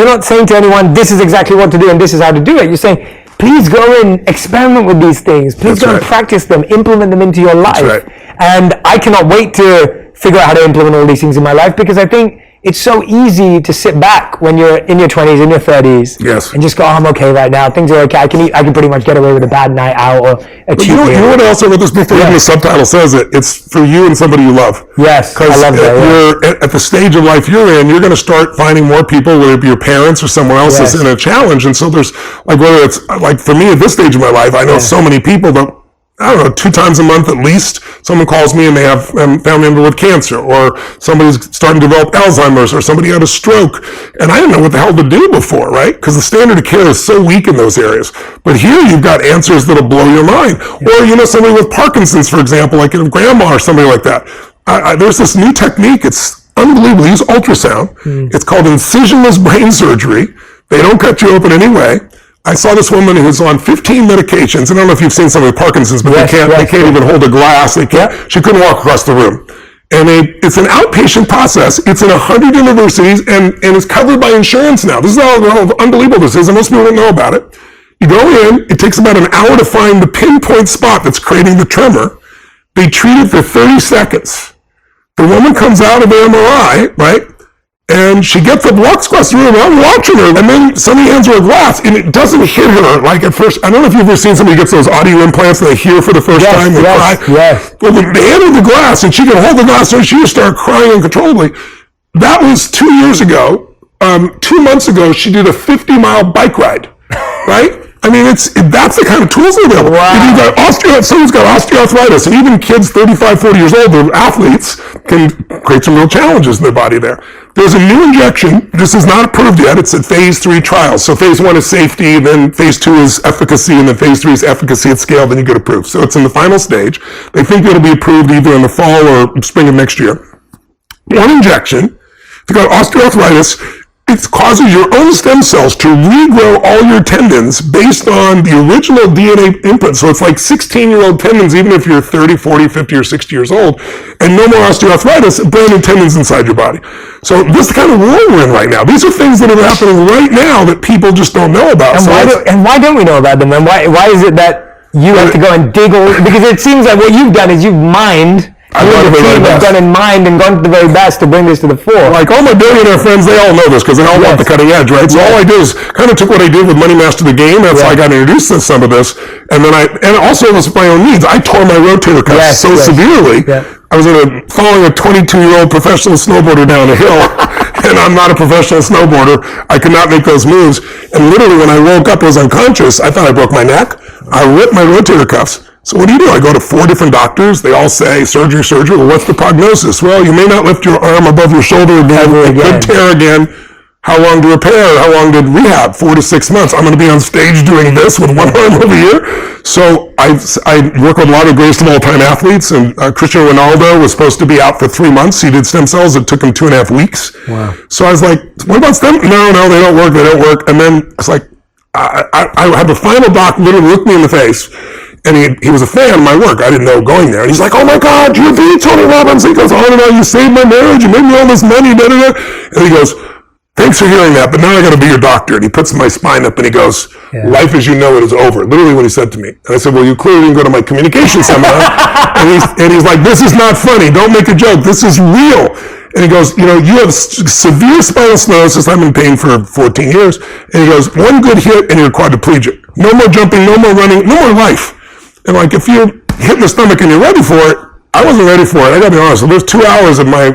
not saying to anyone, this is exactly what to do and this is how to do it. You're saying, please go and experiment with these things. Please go and practice them, implement them into your life. That's right. And I cannot wait to figure out how to implement all these things in my life because I think it's so easy to sit back when you're in your 20s, in your 30s, yes, and just go, I'm okay right now. Things are okay. I can pretty much get away with a bad night out or a cheap meal. You know what else I read this book for? Even the subtitle says it. It's for you and somebody you love. Yes, I love that. You're at the stage of life you're in, you're going to start finding more people, whether it be your parents or someone else is in a challenge. And so there's, like, whether it's, like, for me at this stage of my life, I know so many people that, I don't know, 2 times a month at least, someone calls me and they have a family member with cancer, or somebody's starting to develop Alzheimer's, or somebody had a stroke. And I didn't know what the hell to do before, right? Because the standard of care is so weak in those areas. But here you've got answers that'll blow your mind. Or, somebody with Parkinson's, for example, like a grandma or somebody like that. There's this new technique. It's unbelievable. They use ultrasound. It's called incisionless brain surgery. They don't cut you open anyway. I saw this woman who's on 15 medications. I don't know if you've seen somebody with Parkinson's, but they can't even hold a glass. She couldn't walk across the room. And it's an outpatient process. It's in 100 universities and it's covered by insurance now. This is how unbelievable this is, and most people don't know about it. You go in, it takes about an hour to find the pinpoint spot that's creating the tremor. They treat it for 30 seconds. The woman comes out of the MRI, right? And she gets up, walks across the room, and I'm watching her, and then somebody hands her a glass, and it doesn't hit her like at first. I don't know if you've ever seen somebody gets those audio implants and they hear for the first time, they cry. Yes. Well, they hand her the glass, and she can hold the glass, and she just started crying uncontrollably. That was 2 years ago. 2 months ago, she did a 50-mile bike ride, right? I mean, that's the kind of tools available. Wow. If you've got someone's got osteoarthritis, and even kids 35, 40 years old, the athletes, can create some real challenges in their body there. There's a new injection. This is not approved yet. It's at phase 3 trials. So phase 1 is safety, then phase 2 is efficacy, and then phase 3 is efficacy at scale, then you get approved. So it's in the final stage. They think it'll be approved either in the fall or spring of next year. One injection, if you've got osteoarthritis, it causes your own stem cells to regrow all your tendons based on the original DNA input. So it's like 16-year-old tendons, even if you're 30, 40, 50, or 60 years old, and no more osteoarthritis, brand new tendons inside your body. So this is the kind of world we're in right now. These are things that are happening right now that people just don't know about. And why don't we know about them? And why is it that you have to go and dig all? Because it seems like what you've done is you've mined. I've done in mind and gone to the very best to bring this to the fore. Like all my billionaire friends, they all know this because they all want the cutting edge, right? So all I do is kind of took what I did with Money Master the Game. That's how I got introduced to some of this. And then and also with my own needs, I tore my rotator cuff so severely. Yeah. I was following a 22-year-old professional snowboarder down a hill, and I'm not a professional snowboarder. I could not make those moves. And literally when I woke up, I was unconscious. I thought I broke my neck. I ripped my rotator cuffs. So what do? I go to 4 different doctors. They all say, surgery. Well, what's the prognosis? Well, you may not lift your arm above your shoulder again. It could tear again. How long to repair? How long to rehab? 4 to 6 months. I'm going to be on stage doing this with one arm over here. So I work with a lot of greatest of all-time athletes, and Cristiano Ronaldo was supposed to be out for 3 months. He did stem cells. It took him 2.5 weeks. Wow. So I was like, what about stem? No, they don't work. And then it's like, I had the final doc literally look me in the face And he was a fan of my work. I didn't know going there. And he's like, oh my God, you're the Tony Robbins. He goes, oh no, you saved my marriage. You made me all this money. Da, da, da. And he goes, thanks for hearing that, but now I got to be your doctor. And he puts my spine up and he goes, life as you know it is over. Literally what he said to me. And I said, well, you clearly didn't go to my communication seminar. and he's like, this is not funny. Don't make a joke. This is real. And he goes, you know, you have severe spinal stenosis. I'm in pain for 14 years. And he goes, one good hit and you're quadriplegic. No more jumping, no more running, no more life. And like, if you hit in the stomach and you're ready for it, I wasn't ready for it. I got to be honest. So there's 2 hours of my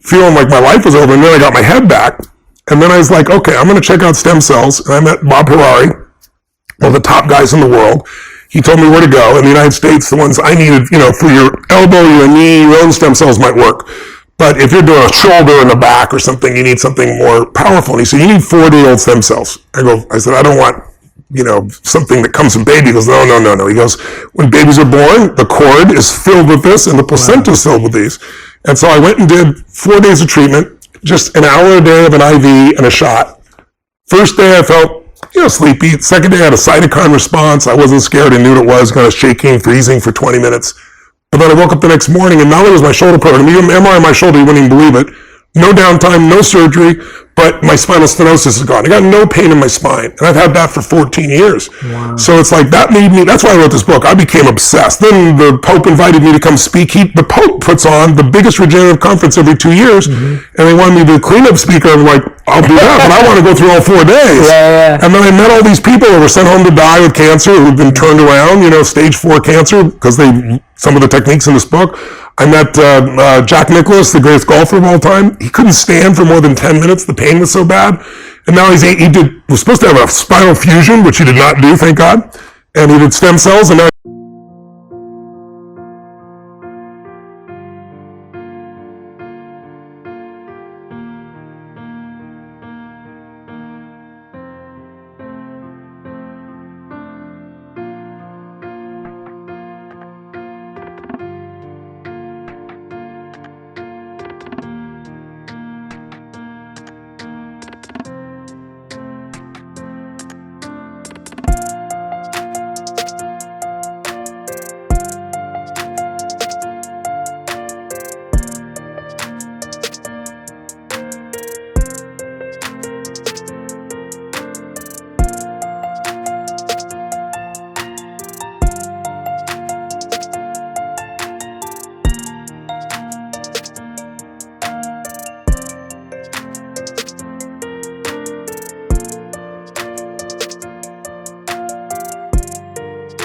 feeling like my life was over, and then I got my head back. And then I was like, okay, I'm going to check out stem cells. And I met Bob Harari, one of the top guys in the world. He told me where to go. In the United States, the ones I needed, you know, for your elbow, your knee, your own stem cells might work. But if you're doing a shoulder and a back or something, you need something more powerful. And he said, you need 4-day-old stem cells. I said, I don't want, you know, something that comes from baby. He goes, no. He goes, when babies are born, the cord is filled with this and the placenta is filled with these. And so I went and did 4 days of treatment, just an hour a day of an IV and a shot. First day I felt, you know, sleepy. Second day I had a cytokine response. I wasn't scared. I knew what it was, kind of shaking, freezing for 20 minutes. But then I woke up the next morning and not only was my shoulder program, even MRI on my shoulder, you wouldn't even believe it. No downtime, no surgery, but my spinal stenosis is gone. I got no pain in my spine, and I've had that for 14 years. Wow. So it's like, that made me, that's why I wrote this book. I became obsessed. Then the Pope invited me to come speak. The Pope puts on the biggest regenerative conference every 2 years, and they wanted me to be the cleanup speaker. I'm like, I'll do that, but I want to go through all 4 days. And then I met all these people who were sent home to die with cancer, who've been turned around, you know, stage 4 cancer, because some of the techniques in this book. I met Jack Nicklaus, the greatest golfer of all time. He couldn't stand for more than 10 minutes. The pain was so bad. And now was supposed to have a spinal fusion, which he did not do, thank God. And he did stem cells, and now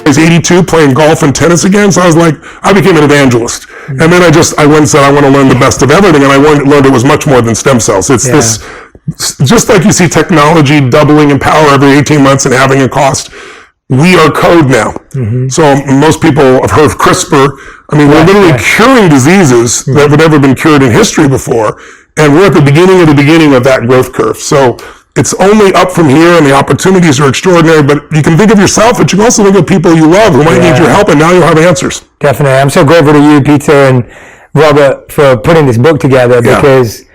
I was 82 playing golf and tennis again, so I was like, I became an evangelist. And then I went and said, I want to learn the best of everything, and I learned it was much more than stem cells. It's this, just like you see technology doubling in power every 18 months and having a cost, we are code now. So most people have heard of CRISPR. I mean, we're literally curing diseases that have never been cured in history before, and we're at the beginning of that growth curve. So it's only up from here, and the opportunities are extraordinary, but you can think of yourself, but you can also think of people you love who might need your help, and now you'll have answers. Definitely. I'm so grateful to you, Peter and Robert, for putting this book together, because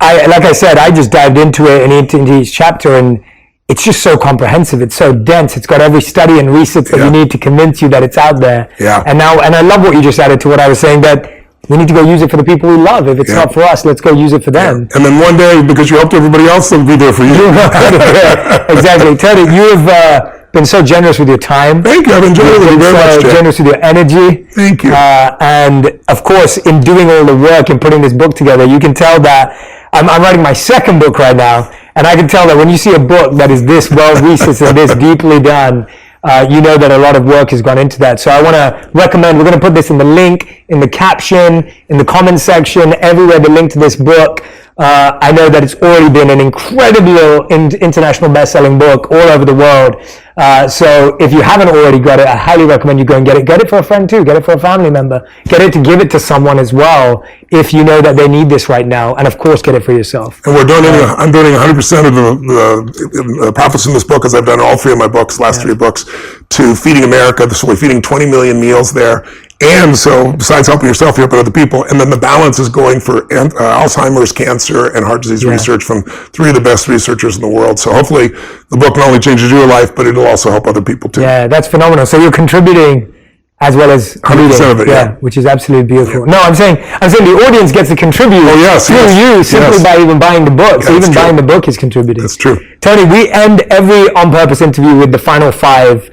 like I said, I just dived into it and into each chapter, and it's just so comprehensive. It's so dense. It's got every study and research that you need to convince you that it's out there. And I love what you just added to what I was saying, that we need to go use it for the people we love. If it's not for us, let's go use it for them. And then one day, because you helped everybody else, they'll be there for you. Exactly. Tony, you have been so generous with your time. Thank you. I've enjoyed it very much. So generous with your energy. Thank you. And of course, in doing all the work and putting this book together, you can tell that I'm writing my second book right now, and I can tell that when you see a book that is this well researched and this deeply done, you know that a lot of work has gone into that. So I want to recommend, we're going to put this in the link, in the caption, in the comment section, everywhere, the link to this book. I know that it's already been an incredible international best-selling book all over the world. So if you haven't already got it, I highly recommend you go and get it. Get it for a friend too. Get it for a family member. Get it to give it to someone as well if you know that they need this right now. And of course, get it for yourself. And I'm donating 100% of the profits in this book, as I've done all 3 of my books, last 3 books, to Feeding America. So we're feeding 20 million meals there. And so besides helping yourself, you're helping other people. And then the balance is going for Alzheimer's, cancer, and heart disease research from 3 of the best researchers in the world. So hopefully the book not only changes your life, but it'll also help other people too. Yeah, that's phenomenal. So you're contributing as well as 100% of it, which is absolutely beautiful. No, I'm saying the audience gets to contribute through you simply by even buying the book. So even buying the book is contributing. That's true. Tony, we end every On Purpose interview with the final 5.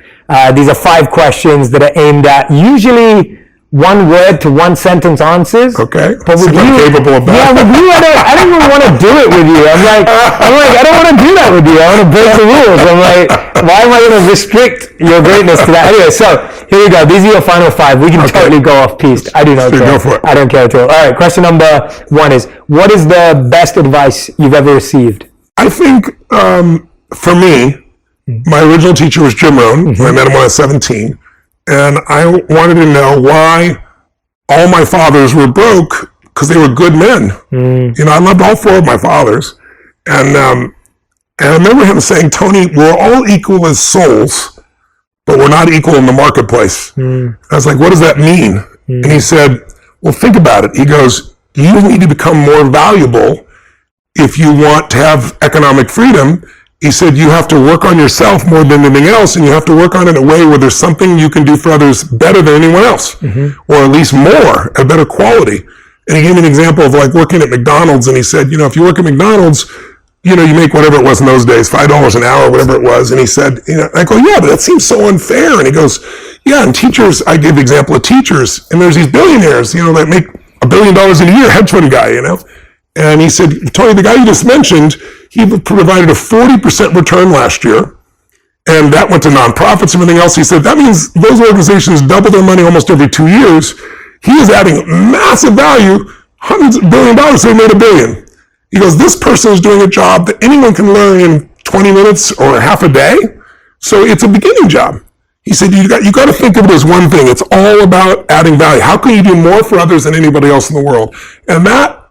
These are 5 questions that are aimed at usually 1 word to 1 sentence answers. Okay. But with you, capable of that. Yeah, with you, I don't even want to do it with you. I'm like, I don't want to do that with you. I want to break the rules. I'm like, why am I going to restrict your greatness to that? Anyway, so here we go. These are your final 5. We can totally go off piste. I do not care. Go for it. I don't care at all. All right. Question number 1 is, what is the best advice you've ever received? I think for me, my original teacher was Jim Rohn. I met him when I was 17. And I wanted to know why all my fathers were broke, because they were good men. You know, I loved all 4 of my fathers. And I remember him saying, Tony, we're all equal as souls, but we're not equal in the marketplace. I was like, what does that mean? And he said, well, think about it. He goes, you need to become more valuable if you want to have economic freedom. He said, you have to work on yourself more than anything else, and you have to work on it in a way where there's something you can do for others better than anyone else, or at least more, a better quality. And he gave me an example of like working at McDonald's, and he said, you know, if you work at McDonald's, you know, you make whatever it was in those days, $5 an hour, whatever it was. And he said, you know, I go, yeah, but that seems so unfair. And he goes, yeah, and teachers, I gave the example of teachers, and there's these billionaires, you know, that make $1 billion a year, hedge fund guy, you know. And he said, Tony, the guy you just mentioned, he provided a 40% return last year, and that went to nonprofits and everything else. He said, that means those organizations double their money almost every 2 years. He is adding massive value, hundreds of $1 billion, so he made $1 billion. He goes, this person is doing a job that anyone can learn in 20 minutes or half a day, so it's a beginning job. He said, you got to think of it as one thing. It's all about adding value. How can you do more for others than anybody else in the world? And that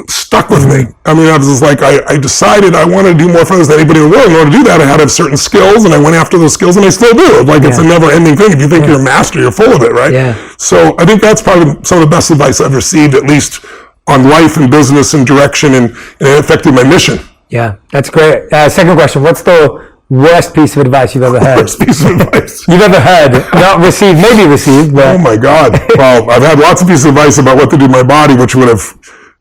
stuck with me. I mean, I was just like, I decided I wanted to do more for others than anybody in the world. In order to do that, I had to have certain skills, and I went after those skills, and I still do. Like, it's a never-ending thing. If you think you're a master, you're full of it, right? Yeah. So I think that's probably some of the best advice I've received, at least on life and business and direction, and it affected my mission. Yeah, that's great. Second question, what's the worst piece of advice you've ever heard? Worst piece of advice you've ever heard, not received, maybe received, but... Oh my God. Well, I've had lots of pieces of advice about what to do with my body, which would have,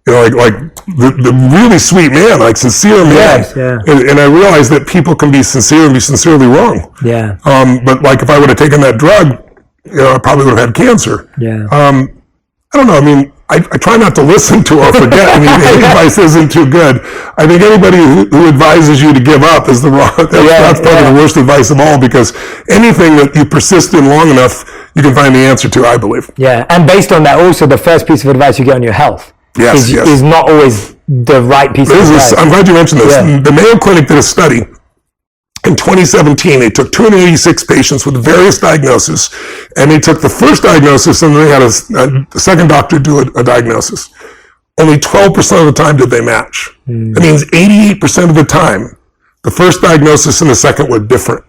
you know, like the really sweet man, like sincere man. Yes, yeah. And I realized that people can be sincere and be sincerely wrong. Yeah. But like if I would have taken that drug, you know, I probably would have had cancer. Yeah. I don't know. I mean, I try not to listen to or forget. I mean, advice isn't too good. I think anybody who advises you to give up is the wrong. That's probably the worst advice of all, because anything that you persist in long enough, you can find the answer to, I believe. Yeah, and based on that, also the first piece of advice you get on your health is not always the right piece of advice. I'm glad you mentioned this. Yeah. The Mayo Clinic did a study. In 2017, they took 286 patients with various diagnoses, and they took the first diagnosis, and they had a second doctor do a diagnosis. Only 12% of the time did they match. That means 88% of the time, the first diagnosis and the second were different.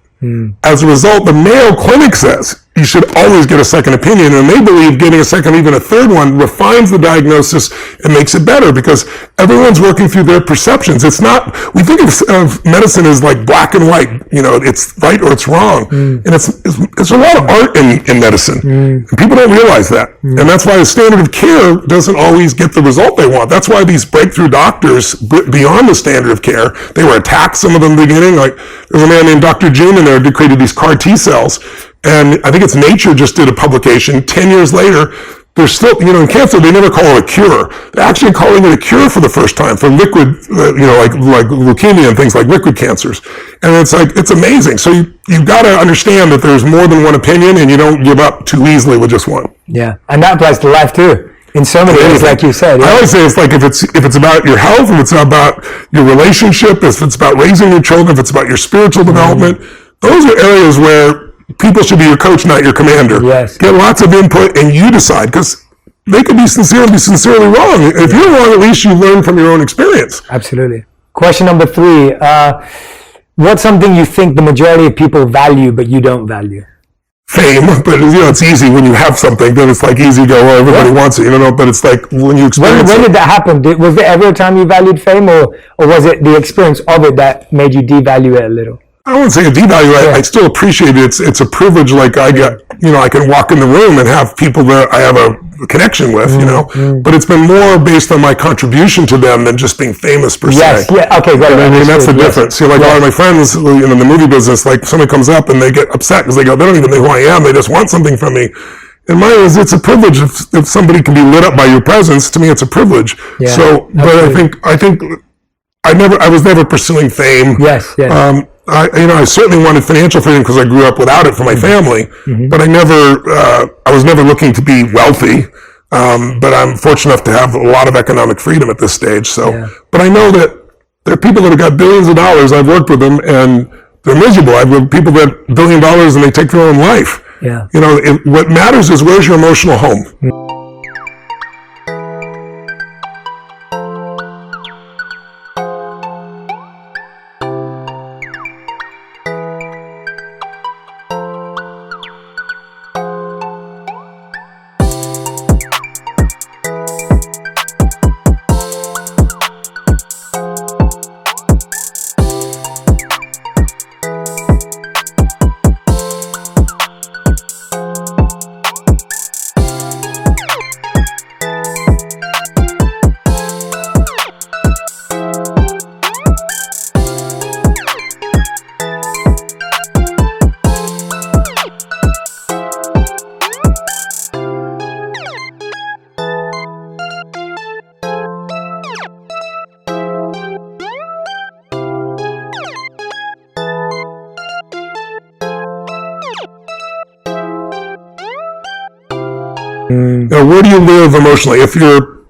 As a result, the Mayo Clinic says you should always get a second opinion, and they believe getting a second, even a third one, refines the diagnosis and makes it better, because everyone's working through their perceptions. It's not, we think of medicine as like black and white, you know, it's right or it's wrong. And it's a lot of art in medicine. And people don't realize that. And that's why the standard of care doesn't always get the result they want. That's why these breakthrough doctors, beyond the standard of care, they were attacked, some of them in the beginning. Like, there's a man named Dr. June in there who created these CAR T cells. And I think it's Nature just did a publication 10 years later. They're still, you know, in cancer, they never call it a cure. They're actually calling it a cure for the first time for liquid, you know, like leukemia and things like liquid cancers. And it's like, it's amazing. So you've got to understand that there's more than one opinion, and you don't give up too easily with just one. Yeah. And that applies to life too. In so many ways, like you said. Yeah. I always say it's like if it's about your health, if it's about your relationship, if it's about raising your children, if it's about your spiritual development, those are areas where people should be your coach, not your commander. Yes. Get lots of input and you decide, because they could be sincere and be sincerely wrong. If you're wrong, at least you learn from your own experience. Absolutely. Question number 3. What's something you think the majority of people value but you don't value? fame, but it's easy when you have something. Then it's like easy to go, well, everybody wants it, But it's like when you experience. When did that happen? Was there ever a time you valued fame, or was it the experience of it that made you devalue it a little? I wouldn't say a devalue. I still appreciate it. It's a privilege. Like I get, I can walk in the room and have people that I have a connection with, But it's been more based on my contribution to them than just being famous per se. Yes. Yeah. Okay. Got it. I mean, that's the difference. See, like a lot of my friends in the movie business, like somebody comes up and they get upset because they don't even know who I am. They just want something from me. And mine is, it's a privilege if somebody can be lit up by your presence. To me, it's a privilege. Yeah, so, but I think I was never pursuing fame. Yes. Yes. I certainly wanted financial freedom because I grew up without it for my family, but I was never looking to be wealthy. But I'm fortunate enough to have a lot of economic freedom at this stage. So, but I know that there are people that have got billions of dollars. I've worked with them and they're miserable. I've worked with people that have $1 billion and they take their own life. Yeah. What matters is where's your emotional home. Where do you live emotionally? If you're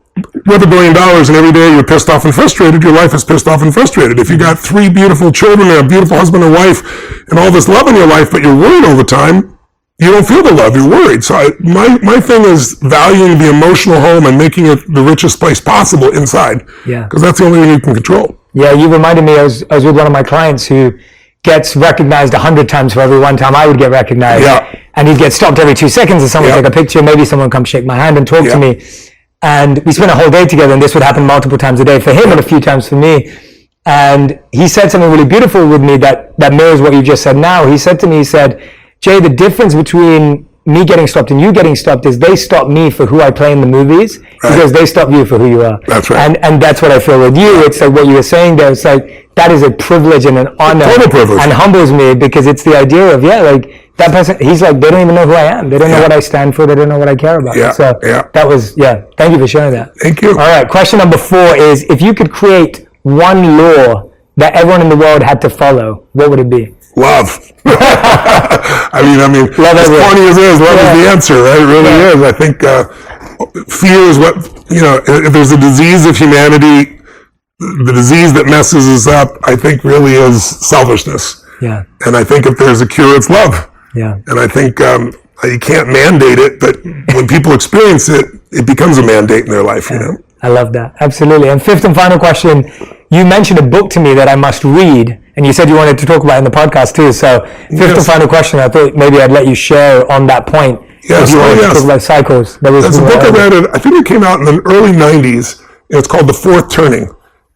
worth $1 billion and every day you're pissed off and frustrated, your life is pissed off and frustrated. If you got 3 beautiful children and a beautiful husband and wife and all this love in your life, but you're worried all the time, you don't feel the love, you're worried. So my thing is valuing the emotional home and making it the richest place possible inside. Yeah. Because that's the only thing you can control. Yeah, you reminded me, I was with one of my clients who gets recognized 100 times for every one time I would get recognized. Yeah. And he'd get stopped every 2 seconds and someone would take a picture, maybe someone come shake my hand and talk to me. And we spent a whole day together, and this would happen multiple times a day for him and a few times for me. And he said something really beautiful with me that mirrors what you just said now. He said to me, Jay, the difference between me getting stopped and you getting stopped is they stop me for who I play in the movies because they stop you for who you are. That's right. And that's what I feel with you. It's like what you were saying there. It's like, that is a privilege and an honor. Total privilege. And humbles me because it's the idea of, that person, he's like, they don't even know who I am. They don't know what I stand for. They don't know what I care about. So that was, thank you for sharing that. Thank you. All right. Question number 4 is, if you could create one law that everyone in the world had to follow, what would it be? Love. I mean, love as funny as it is, love is the answer, right? It really is. I think fear is what, if there's a disease of humanity, the disease that messes us up, I think really is selfishness. Yeah. And I think if there's a cure, it's love. Yeah. And I think you can't mandate it, but when people experience it, it becomes a mandate in their life, I love that. Absolutely. And 5th and final question, you mentioned a book to me that I must read, and you said you wanted to talk about it in the podcast too. So 5th and final question, I thought maybe I'd let you share on that point. Yes. If you wanted to talk about cycles. That's a book I read. I think it came out in the early 90s. It's called The Fourth Turning.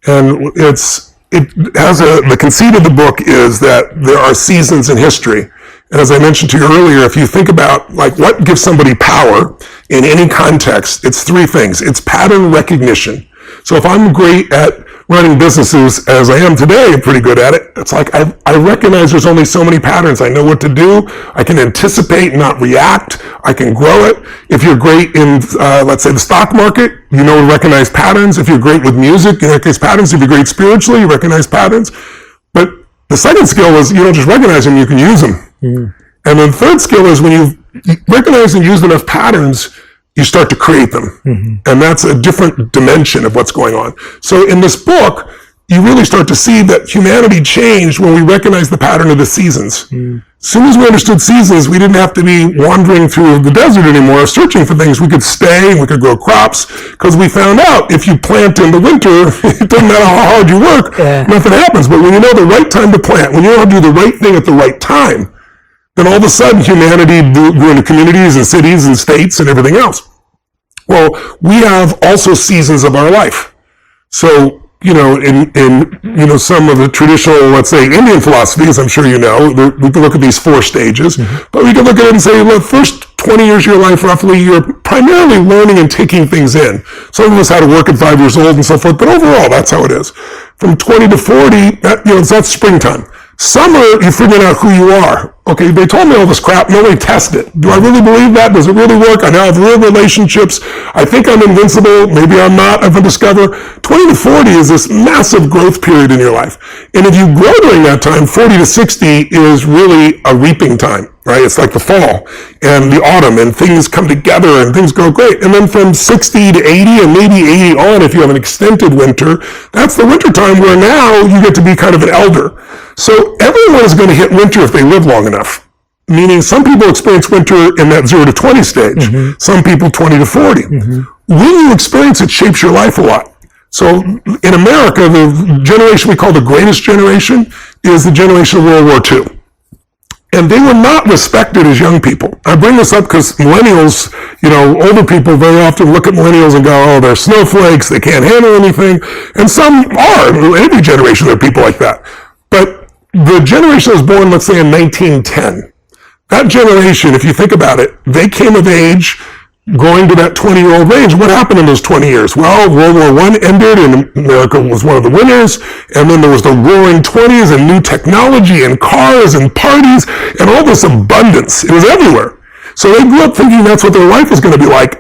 And the conceit of the book is that there are seasons in history. And as I mentioned to you earlier, if you think about like what gives somebody power in any context, it's 3 things. It's pattern recognition. So if I'm great at running businesses as I am today, I'm pretty good at it. It's like I recognize there's only so many patterns. I know what to do. I can anticipate, not react. I can grow it. If you're great in, let's say, the stock market, you know to recognize patterns. If you're great with music, you recognize patterns. If you're great spiritually, you recognize patterns. But the second skill is you don't just recognize them, you can use them. Mm. And then the third skill is when you recognize and use enough patterns, you start to create them. Mm-hmm. And that's a different dimension of what's going on. So in this book, you really start to see that humanity changed when we recognized the pattern of the seasons. Mm. As soon as we understood seasons, we didn't have to be wandering through the desert anymore, searching for things. We could stay and we could grow crops because we found out if you plant in the winter, it doesn't matter how hard you work, nothing happens. But when you know the right time to plant, when you know how to do the right thing at the right time, Then all of a sudden, humanity grew into communities and cities and states and everything else. Well, we have also seasons of our life. So, in some of the traditional, let's say, Indian philosophies, I'm sure you know, we can look at these 4 stages, but we can look at it and say, well, the first 20 years of your life, roughly, you're primarily learning and taking things in. Some of us had to work at 5 years old and so forth, but overall, that's how it is. From 20 to 40, that's springtime. Summer, you're figuring out who you are. Okay, they told me all this crap, nobody tested it. Do I really believe that? Does it really work? I now have real relationships. I think I'm invincible. Maybe I'm not. I've discovered 20 to 40 is this massive growth period in your life. And if you grow during that time, 40 to 60 is really a reaping time, right? It's like the fall and the autumn, and things come together and things go great. And then from 60 to 80 and maybe 80 on, if you have an extended winter, that's the winter time where now you get to be kind of an elder. So everyone is going to hit winter if they live long enough. Meaning some people experience winter in that 0 to 20 stage. Some people 20 to 40. When you experience it, shapes your life a lot. So in America, the generation we call the greatest generation is the generation of World War II. And they were not respected as young people. I bring this up because millennials, older people very often look at millennials and go, oh, they're snowflakes, they can't handle anything. And some are. Every generation there are people like that. But the generation that was born, let's say, in 1910, that generation, if you think about it, they came of age going to that 20-year-old range. What happened in those 20 years? Well, World War I ended and America was one of the winners. And then there was the roaring 20s and new technology and cars and parties and all this abundance. It was everywhere. So they grew up thinking that's what their life was going to be like.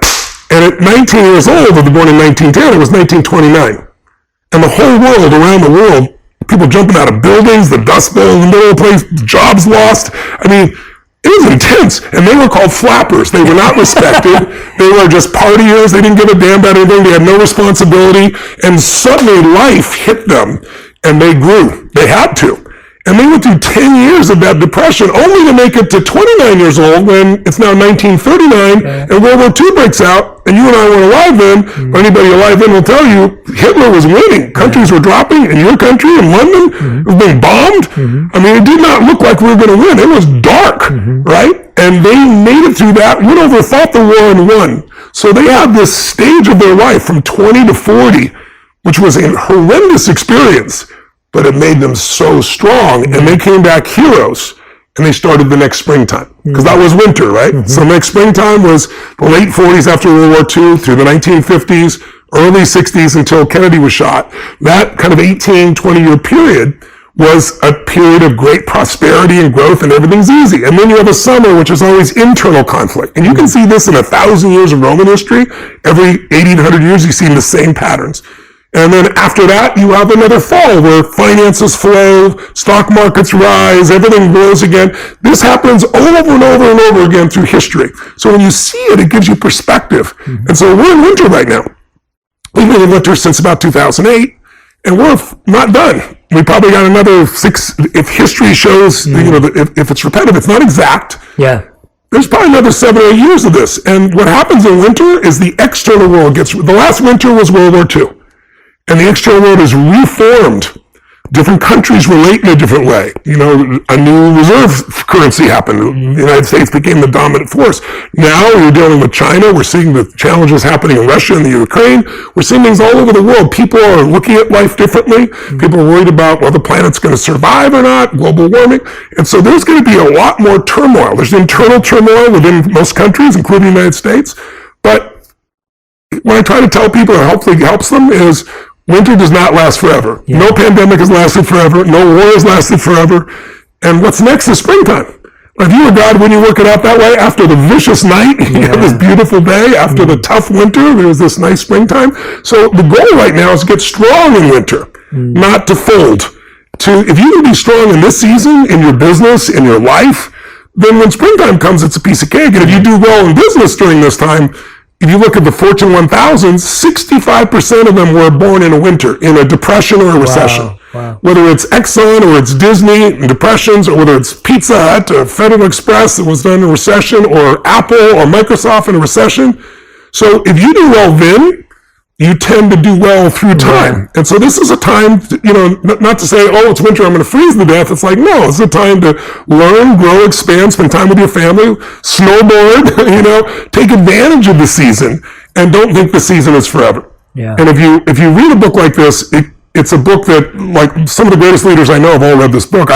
And at 19 years old, if they're born in 1910, it was 1929. And the whole world, around the world, people jumping out of buildings, the Dust Bowl in the middle of the place, jobs lost. I mean, it was intense, and they were called flappers. They were not respected. They were just partiers. They didn't give a damn about anything. They had no responsibility, and suddenly life hit them, and they grew. They had to. And they went through 10 years of that depression, only to make it to 29 years old when it's now 1939, and World War II breaks out, and you and I weren't alive then, but anybody alive then will tell you Hitler was winning. Countries were dropping. In your country, in London, it was being bombed. I mean, it did not look like we were going to win. It was dark, right? And they made it through that, went over, fought the war, and won. So they had this stage of their life from 20 to 40, which was a horrendous experience, but it made them so strong, and they came back heroes, and they started the next springtime, because that was winter, right? So next springtime was the late 40s after World War II through the 1950s, early 60s until Kennedy was shot. That kind of 18, 20-year period was a period of great prosperity and growth, and everything's easy. And then you have a summer, which is always internal conflict. And you can see this in 1,000 years of Roman history. Every 80 to 100 years, you see the same patterns. And then after that, you have another fall where finances flow, stock markets rise, everything grows again. This happens over and over and over again through history. So when you see it, it gives you perspective. And so we're in winter right now. We've been in winter since about 2008, and we're not done. We probably got another 6, if history shows, if it's repetitive, it's not exact. Yeah. There's probably another 7 or 8 years of this. And what happens in winter is the external world the last winter was World War II. And the external world is reformed. Different countries relate in a different way. A new reserve currency happened. The United States became the dominant force. Now we're dealing with China. We're seeing the challenges happening in Russia and the Ukraine. We're seeing things all over the world. People are looking at life differently. People are worried about whether the planet's going to survive or not, global warming. And so there's going to be a lot more turmoil. There's internal turmoil within most countries, including the United States. But what I try to tell people, and hopefully helps them, is winter does not last forever. Yeah. No pandemic has lasted forever. No war has lasted forever. And what's next is springtime. If you were God, wouldn't you work it out that way? After the vicious night, you have this beautiful day. After the tough winter, there's this nice springtime. So the goal right now is to get strong in winter, not to fold. If you can be strong in this season, in your business, in your life, then when springtime comes, it's a piece of cake. And if you do well in business during this time, if you look at the Fortune 1000, 65% of them were born in a winter, in a depression or a recession. Wow. Whether it's Exxon or it's Disney in depressions, or whether it's Pizza Hut or Federal Express that was done in a recession, or Apple or Microsoft in a recession. So if you do well then, you tend to do well through time. And so this is a time, not to say, oh, it's winter, I'm going to freeze to death. It's like, no, it's a time to learn, grow, expand, spend time with your family, snowboard, take advantage of the season, and don't think the season is forever. Yeah. And if you read a book like this, it's a book that, like, some of the greatest leaders I know have all read this book.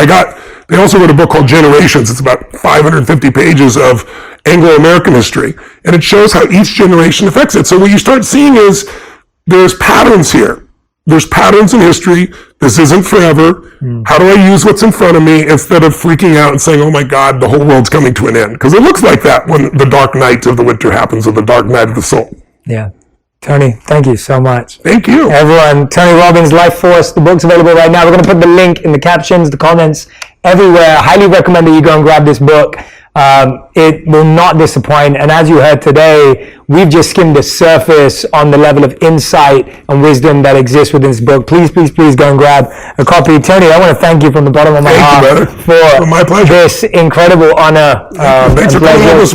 They also wrote a book called Generations. It's about 550 pages of Anglo-American history. And it shows how each generation affects it. So what you start seeing is there's patterns here. There's patterns in history. This isn't forever. How do I use what's in front of me instead of freaking out and saying, oh my God, the whole world's coming to an end? Because it looks like that when the dark night of the winter happens, or the dark night of the soul. Yeah. Tony, thank you so much. Thank you. Everyone, Tony Robbins, Life Force, the book's available right now. We're going to put the link in the captions, the comments, everywhere. Highly recommend that you go and grab this book. It will not disappoint. And as you heard today, we've just skimmed the surface on the level of insight and wisdom that exists within this book. Please, please, please go and grab a copy. Tony, I want to thank you from the bottom of my heart for my pleasure. this incredible honor Thanks and for coming pleasure. on this